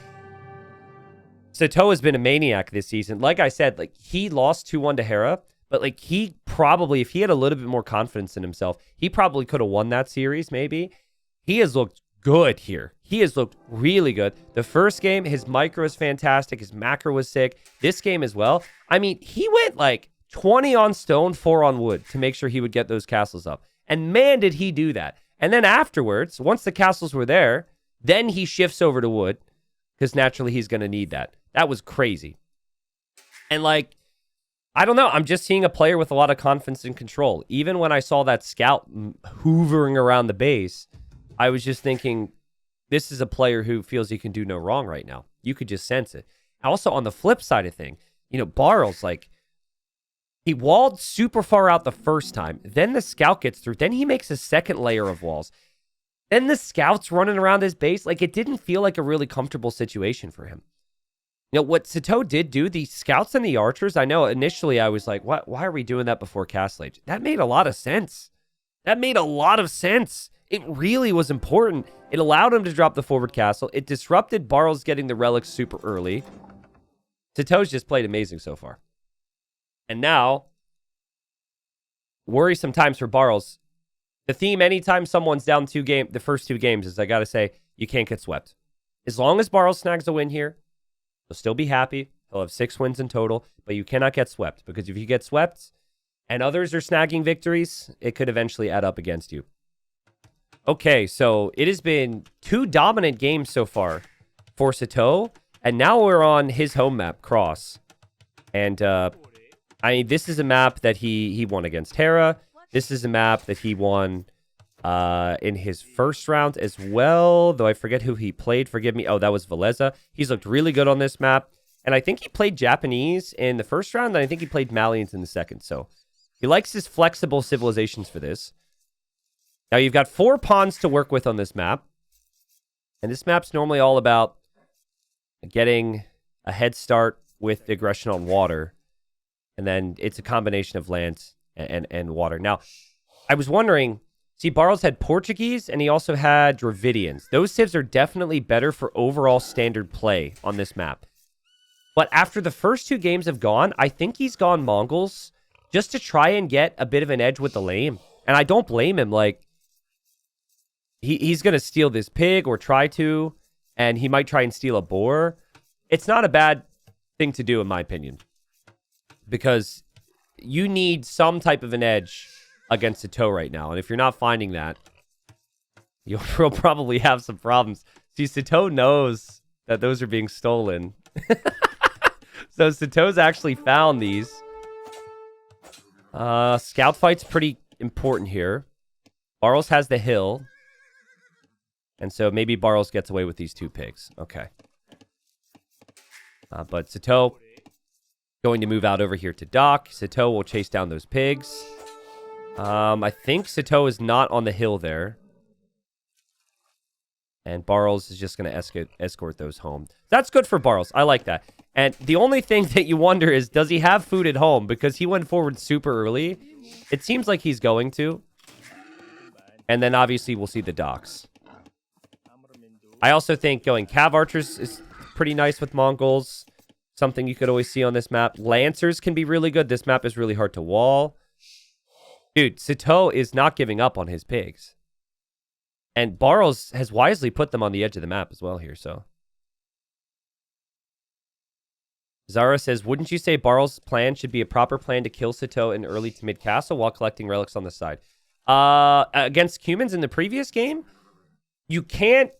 Sitaux has been a maniac this season. Like I said, like, he lost 2-1 to Hera. But, like, he probably, if he had a little bit more confidence in himself, he probably could have won that series, maybe. He has looked good here. He has looked really good. The first game, his micro was fantastic. His macro was sick. This game as well. I mean, he went, like, 20 on stone, 4 on wood to make sure he would get those castles up. And, man, did he do that. And then afterwards, once the castles were there, then he shifts over to wood because naturally he's going to need that. That was crazy. And, like, I don't know. I'm just seeing a player with a lot of confidence and control. Even when I saw that scout hoovering around the base, I was just thinking, this is a player who feels he can do no wrong right now. You could just sense it. Also, on the flip side of thing, you know, Barles, like, he walled super far out the first time. Then the scout gets through. Then he makes a second layer of walls. Then the scout's running around his base. Like, it didn't feel like a really comfortable situation for him. You know, what Sitaux did do, the scouts and the archers, I know initially I was like, what? Why are we doing that before Castle Age? That made a lot of sense. That made a lot of sense. It really was important. It allowed him to drop the forward castle. It disrupted Barles getting the relics super early. Sitau's just played amazing so far. And now, worrisome times for Barles. The theme anytime someone's down the first 2 games is, I got to say, you can't get swept. As long as Barles snags a win here, he'll still be happy. He'll have 6 wins in total, but you cannot get swept because if you get swept and others are snagging victories, it could eventually add up against you. Okay, so it has been 2 dominant games so far for Sitaux, And now we're on his home map, Cross. And, I mean, this is a map that he won against Hera. This is a map that he won in his first round as well, though I forget who he played. Forgive me. Oh, that was Veleza. He's looked really good on this map. And I think he played Japanese in the first round, and I think he played Malians in the second. So he likes his flexible civilizations for this. Now, you've got 4 pawns to work with on this map. And this map's normally all about getting a head start with the aggression on water. And then it's a combination of land and water. Now, I was wondering, see, Barles had Portuguese, and he also had Dravidians. Those civs are definitely better for overall standard play on this map. But after the first 2 games have gone, I think he's gone Mongols just to try and get a bit of an edge with the lame. And I don't blame him. Like, he's going to steal this pig or try to, and he might try and steal a boar. It's not a bad thing to do, in my opinion, because you need some type of an edge against Sitaux right now. And if you're not finding that, you'll probably have some problems. See, Sitaux knows that those are being stolen. So Sitaux's actually found these. Scout fight's pretty important here. Barles has the hill. And so maybe Barles gets away with these 2 pigs. Okay. But Sitaux going to move out over here to dock. Sitaux will chase down those pigs. I think Sitaux is not on the hill there. And Barles is just going to escort those home. That's good for Barles. I like that. And the only thing that you wonder is, does he have food at home? Because he went forward super early. It seems like he's going to. And then obviously we'll see the docks. I also think going Cav Archers is pretty nice with Mongols. Something you could always see on this map. Lancers can be really good. This map is really hard to wall. Dude, Sitaux is not giving up on his pigs. And Barles has wisely put them on the edge of the map as well here, so. Zara says, wouldn't you say Barles' plan should be a proper plan to kill Sitaux in early to mid castle while collecting relics on the side? Against humans in the previous game, you can't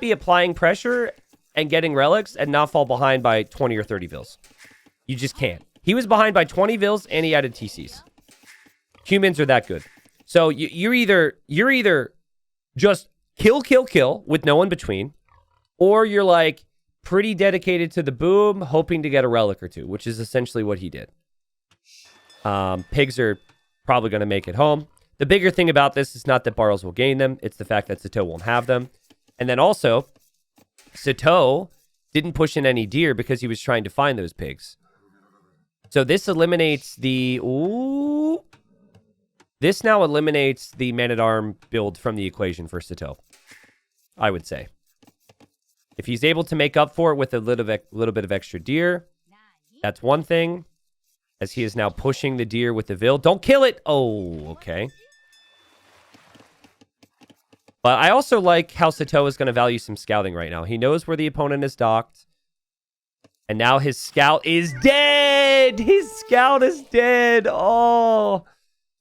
be applying pressure and getting relics and not fall behind by 20 or 30 vills. You just can't. He was behind by 20 vills and he added TCs. Humans are that good. So you're either just kill with no in between, or you're like pretty dedicated to the boom, hoping to get a relic or 2, which is essentially what he did. Pigs are probably going to make it home. The bigger thing about this is not that Barles will gain them. It's the fact that Sitaux won't have them. And then also, Sitaux didn't push in any deer because he was trying to find those pigs. So this eliminates the... Ooh... This now eliminates the Man-at-Arm build from the equation for Sitaux, I would say. If he's able to make up for it with a little bit of extra deer, that's one thing. As he is now pushing the deer with the Vil. Don't kill it! Oh, okay. But I also like how Sitaux is going to value some scouting right now. He knows where the opponent is docked. And now his scout is dead! His scout is dead! Oh...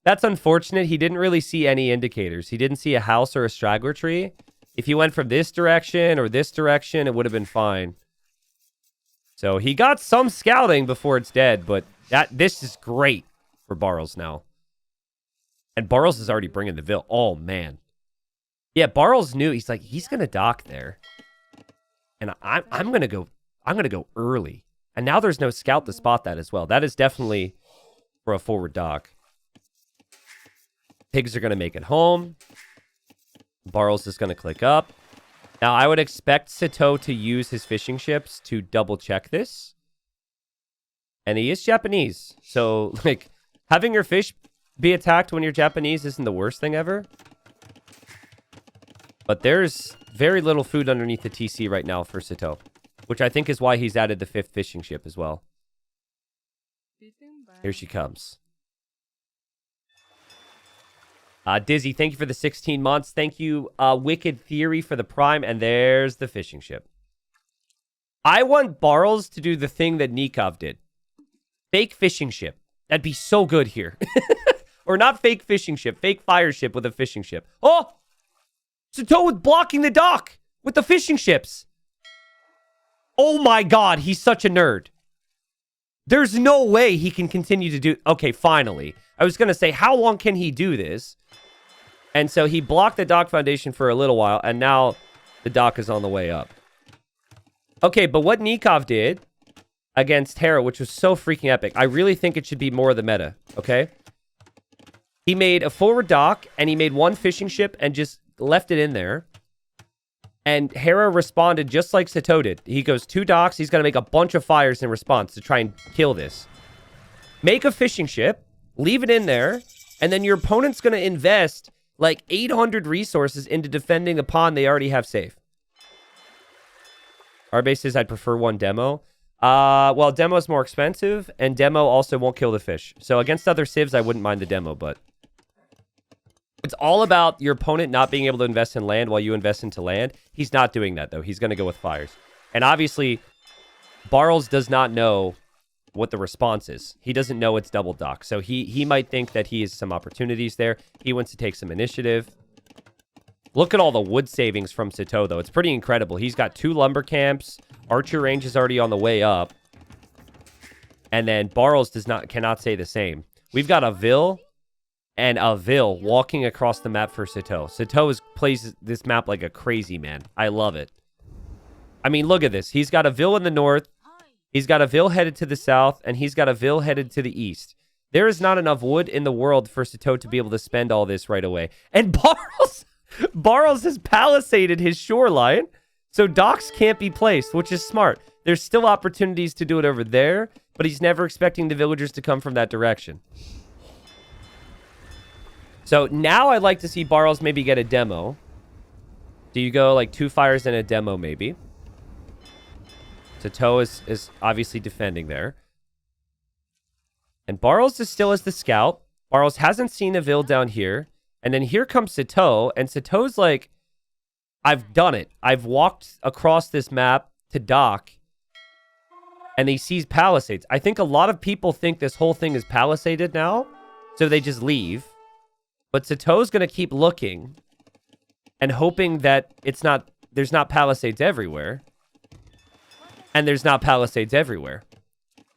That's unfortunate. He didn't really see any indicators. He didn't see a house or a straggler tree. If he went from this direction or this direction, it would have been fine. So he got some scouting before it's dead, but this is great for Barles now. And Barles is already bringing the Vil. Oh, man. Yeah, Barles knew. He's like, he's going to dock there. And I'm going to go early. And now there's no scout to spot that as well. That is definitely for a forward dock. Pigs are going to make it home. Barles is going to click up. Now, I would expect Sitaux to use his fishing ships to double check this. And he is Japanese. So, like, having your fish be attacked when you're Japanese isn't the worst thing ever. But there's very little food underneath the TC right now for Sitaux, which I think is why he's added the 5th fishing ship as well. Here she comes. Dizzy, thank you for the 16 months. Thank you, Wicked Theory, for the Prime. And there's the fishing ship. I want Barles to do the thing that Nikov did. Fake fishing ship. That'd be so good here. Or not fake fishing ship. Fake fire ship with a fishing ship. Oh! Sitaux was blocking the dock with the fishing ships. Oh my god, he's such a nerd. There's no way he can continue to do... Okay, finally. I was going to say, how long can he do this? And so he blocked the dock foundation for a little while, and now the dock is on the way up. Okay, but what Nikov did against Hera, which was so freaking epic, I really think it should be more of the meta, okay? He made a forward dock, and he made one fishing ship and just left it in there. And Hera responded just like Sato did. He goes 2 docks. He's going to make a bunch of fires in response to try and kill this. Make a fishing ship. Leave it in there. And then your opponent's going to invest like 800 resources into defending a pond they already have safe. Arbase says I'd prefer one demo. Well, demo is more expensive. And demo also won't kill the fish. So against other civs, I wouldn't mind the demo, but... It's all about your opponent not being able to invest in land while you invest into land. He's not doing that, though. He's going to go with fires. And obviously, Barles does not know what the response is. He doesn't know it's double dock. So he might think that he has some opportunities there. He wants to take some initiative. Look at all the wood savings from Sitaux, though. It's pretty incredible. He's got 2 lumber camps. Archer range is already on the way up. And then Barles cannot say the same. We've got a Vil and a Vil walking across the map for Sitaux. Sitaux plays this map like a crazy man. I love it. I mean, look at this. He's got a Vil in the north. He's got a Vil headed to the south. And he's got a Vil headed to the east. There is not enough wood in the world for Sitaux to be able to spend all this right away. And Barles has palisaded his shoreline. So docks can't be placed, which is smart. There's still opportunities to do it over there. But he's never expecting the villagers to come from that direction. So now I'd like to see Barles maybe get a demo. Do you go like 2 fires and a demo maybe? Sato is obviously defending there. And Barles is still as the scout. Barles hasn't seen a Vil down here. And then here comes Sitaux. And Sitau's like, I've done it. I've walked across this map to dock. And he sees palisades. I think a lot of people think this whole thing is palisaded now. So they just leave. But Sitau's going to keep looking and hoping that there's not palisades everywhere. And there's not palisades everywhere.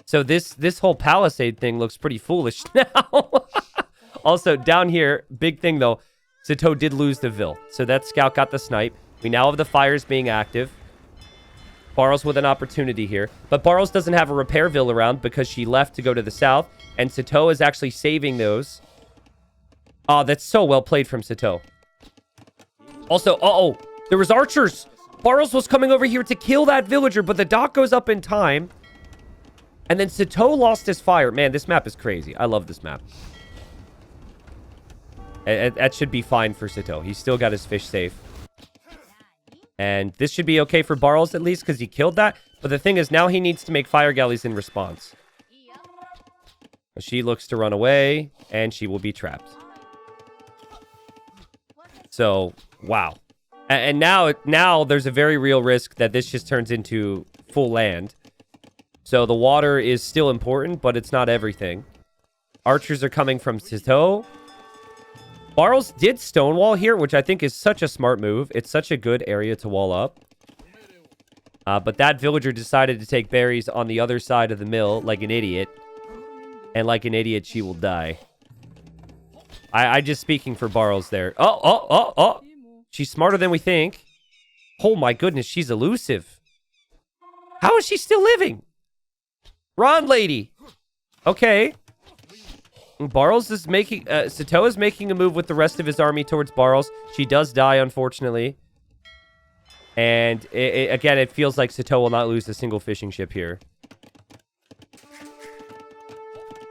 So this whole palisade thing looks pretty foolish now. Also, down here, big thing though, Sitaux did lose the Vil. So that scout got the snipe. We now have the fires being active. Barles with an opportunity here. But Barles doesn't have a repair Vil around because she left to go to the south. And Sitaux is actually saving those. Oh, that's so well played from Sitaux. Also, there was archers. Barles was coming over here to kill that villager, but the dock goes up in time. And then Sitaux lost his fire. Man, this map is crazy. I love this map. That should be fine for Sitaux. He's still got his fish safe. And this should be okay for Barles at least, because he killed that. But the thing is, now he needs to make fire galleys in response. She looks to run away, and she will be trapped. So, wow. And now there's a very real risk that this just turns into full land. So the water is still important, but it's not everything. Archers are coming from Sitaux. Barles did stonewall here, which I think is such a smart move. It's such a good area to wall up. But that villager decided to take berries on the other side of the mill like an idiot. And like an idiot, she will die. I just speaking for Barles there. Oh. She's smarter than we think. Oh my goodness, she's elusive. How is she still living? Run, lady. Okay. Barles is making... Sitaux is making a move with the rest of his army towards Barles. She does die, unfortunately. And again, it feels like Sitaux will not lose a single fishing ship here.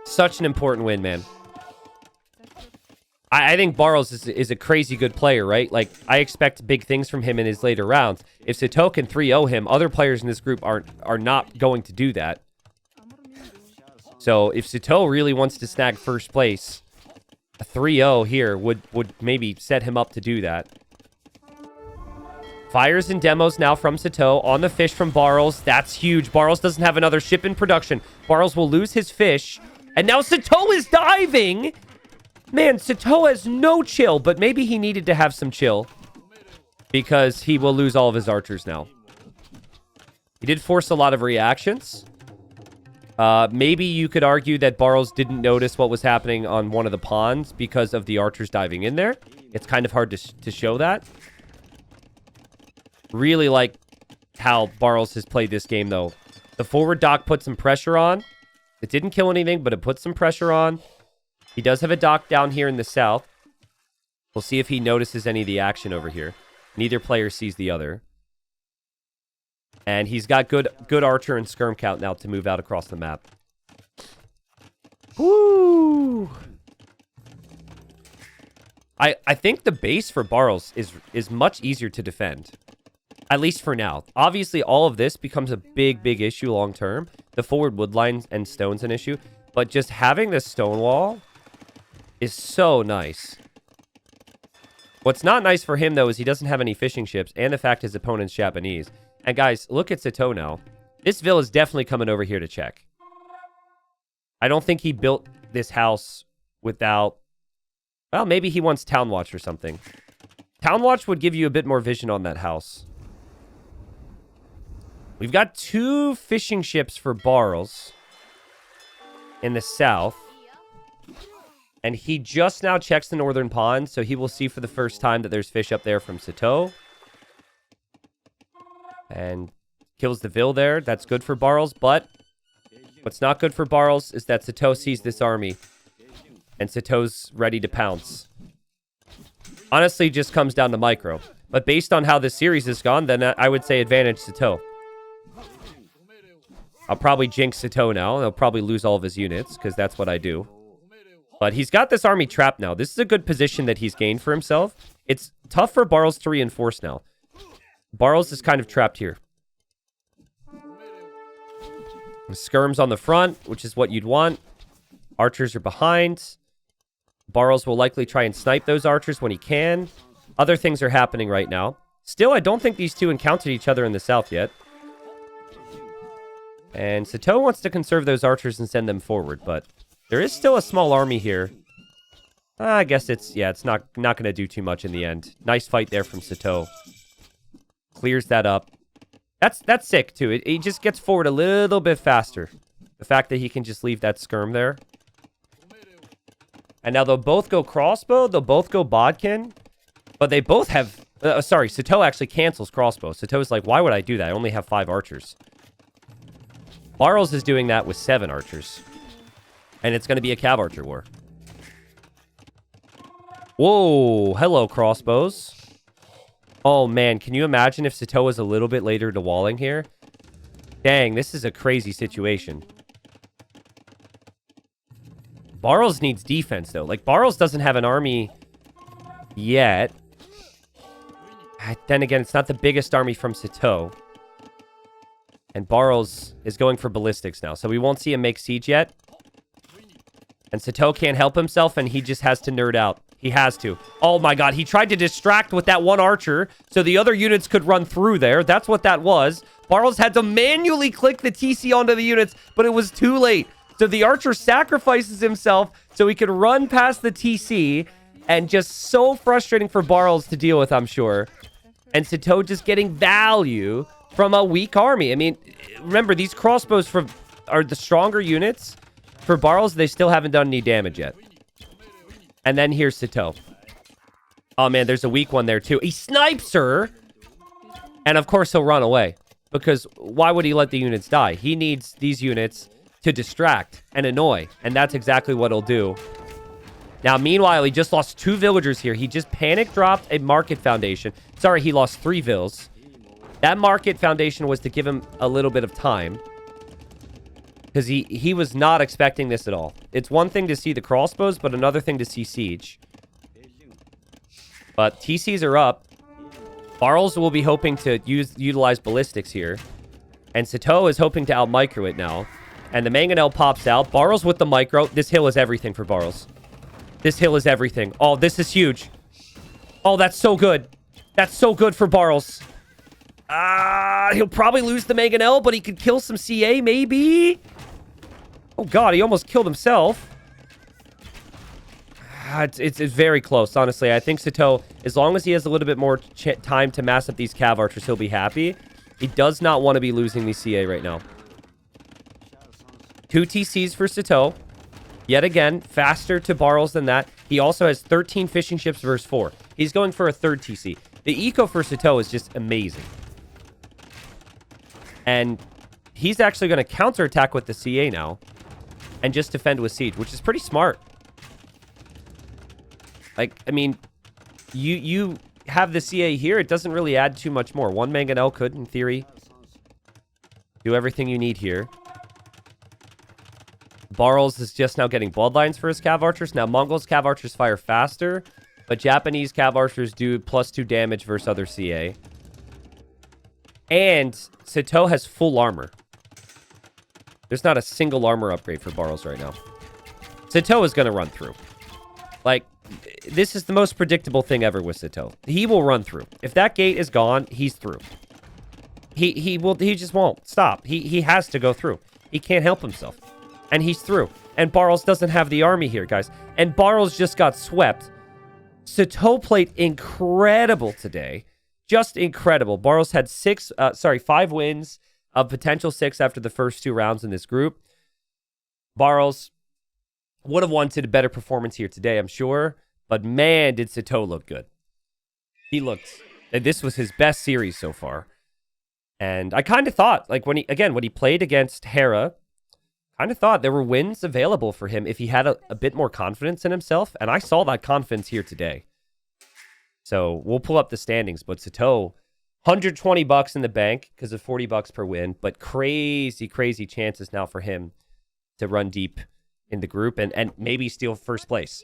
Such an important win, man. I think Barles is a crazy good player, right? Like, I expect big things from him in his later rounds. If Sitaux can 3-0 him, other players in this group are not going to do that. So, if Sitaux really wants to snag first place, a 3-0 here would maybe set him up to do that. Fires and demos now from Sitaux on the fish from Barles. That's huge. Barles doesn't have another ship in production. Barles will lose his fish. And now Sitaux is diving! Man, Sitaux has no chill, but maybe he needed to have some chill. Because he will lose all of his archers now. He did force a lot of reactions. Maybe you could argue that Barles didn't notice what was happening on one of the pawns because of the archers diving in there. It's kind of hard to show that. Really like how Barles has played this game, though. The forward dock put some pressure on. It didn't kill anything, but it put some pressure on. He does have a dock down here in the south. We'll see if he notices any of the action over here. Neither player sees the other. And he's got good archer and skirm count now to move out across the map. Woo! I think the base for Barles is much easier to defend. At least for now. Obviously, all of this becomes a big issue long term. The forward wood lines and stone's an issue. But just having this stone wall is so nice. What's not nice for him, though, is he doesn't have any fishing ships, and the fact his opponent's Japanese. And guys, look at Sitaux now. This Vil is definitely coming over here to check. I don't think he built this house without... Well, maybe he wants Town Watch or something. Town Watch would give you a bit more vision on that house. We've got 2 fishing ships for Barles in the south. And he just now checks the northern pond, so he will see for the first time that there's fish up there from Sitaux. And kills the Vil there. That's good for Barles, but what's not good for Barles is that Sitaux sees this army. And Sitaux's ready to pounce. Honestly, just comes down to micro. But based on how this series has gone, then I would say advantage Sitaux. I'll probably jinx Sitaux now. He'll probably lose all of his units, because that's what I do. But he's got this army trapped now. This is a good position that he's gained for himself. It's tough for Barles to reinforce now. Barles is kind of trapped here. Skirms on the front, which is what you'd want. Archers are behind. Barles will likely try and snipe those archers when he can. Other things are happening right now. Still, I don't think these two encountered each other in the south yet. And Sitaux wants to conserve those archers and send them forward, but there is still a small army here. I guess it's not going to do too much in the end. Nice fight there from Sitaux. Clears that up. That's sick, too. It just gets forward a little bit faster. The fact that he can just leave that skirm there. And now they'll both go crossbow. They'll both go bodkin. But they both have... sorry, Sitaux actually cancels crossbow. Sitaux's like, why would I do that? I only have 5 archers. Barles is doing that with 7 archers. And it's going to be a cav archer war. Whoa, hello crossbows. Oh man, can you imagine if Sitaux was a little bit later to walling here? Dang, this is a crazy situation. Barles needs defense, though. Like, Barles doesn't have an army yet. Then again, it's not the biggest army from Sitaux. And Barles is going for ballistics now, so we won't see him make siege yet. And Sitaux can't help himself, and he just has to nerd out. He has to. Oh my god, he tried to distract with that one archer, so the other units could run through there. That's what that was. Barles had to manually click the TC onto the units, but it was too late. So the archer sacrifices himself so he could run past the TC, and just so frustrating for Barles to deal with, I'm sure. And Sitaux just getting value from a weak army. I mean, remember, these crossbows are the stronger units. For Barles, they still haven't done any damage yet. And then here's Sitaux. Oh, man, there's a weak one there, too. He snipes her! And, of course, he'll run away. Because why would he let the units die? He needs these units to distract and annoy. And that's exactly what he'll do. Now, meanwhile, he just lost 2 villagers here. He just panic dropped a market foundation. Sorry, he lost 3 vills. That market foundation was to give him a little bit of time. Because he was not expecting this at all. It's one thing to see the crossbows, but another thing to see siege. But TCs are up. Barles will be hoping to utilize ballistics here. And Sitaux is hoping to out-micro it now. And the mangonel pops out. Barles with the micro. This hill is everything for Barles. This hill is everything. Oh, this is huge. Oh, that's so good. That's so good for Barles. He'll probably lose the mangonel, but he could kill some CA, maybe? Oh, God, he almost killed himself. It's very close, honestly. I think Sitaux, as long as he has a little bit more time to mass up these cav archers, he'll be happy. He does not want to be losing the CA right now. 2 TCs for Sitaux. Yet again, faster to Barles than that. He also has 13 fishing ships versus 4. He's going for a 3rd TC. The eco for Sitaux is just amazing. And he's actually going to counterattack with the CA now. And just defend with Siege, which is pretty smart. Like, I mean, you have the CA here. It doesn't really add too much more. 1 Mangonel could, in theory, do everything you need here. Barles is just now getting bloodlines for his Cav Archers. Now, Mongols Cav Archers fire faster, but Japanese Cav Archers do +2 damage versus other CA. And Sitaux has full armor. There's not a single armor upgrade for Barles right now. Sitaux is going to run through. Like, this is the most predictable thing ever with Sitaux. He will run through. If that gate is gone, he's through. He just won't stop. He has to go through. He can't help himself. And he's through. And Barles doesn't have the army here, guys. And Barles just got swept. Sitaux played incredible today. Just incredible. Barles had 5 wins of potential 6 after the first 2 rounds in this group. Barles would have wanted a better performance here today, I'm sure. But man, did Sitaux look good. He looked... This was his best series so far. And I kind of thought, like, when he played against Hera... kind of thought there were wins available for him if he had a bit more confidence in himself. And I saw that confidence here today. So we'll pull up the standings. But Sitaux, $120 in the bank because of $40 per win. But crazy, crazy chances now for him to run deep in the group and maybe steal first place.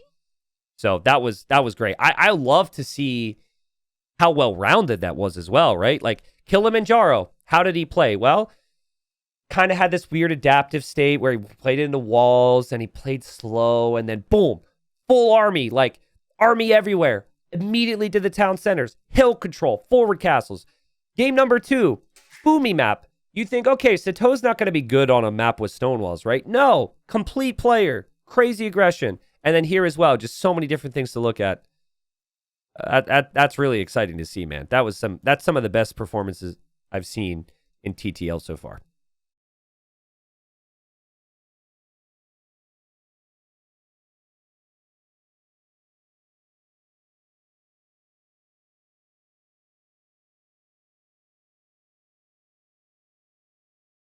So that was great. I love to see how well-rounded that was as well, right? Like Kilimanjaro, how did he play? Well, kind of had this weird adaptive state where he played into walls and he played slow and then boom, full army, like army everywhere. Immediately to the town centers, hill control, forward castles. Game number 2, boomy map. You think, okay, Sitau's not going to be good on a map with stone walls, right? No, complete player, crazy aggression. And then here as well, just so many different things to look at. That's really exciting to see, man. That's some of the best performances I've seen in TTL so far.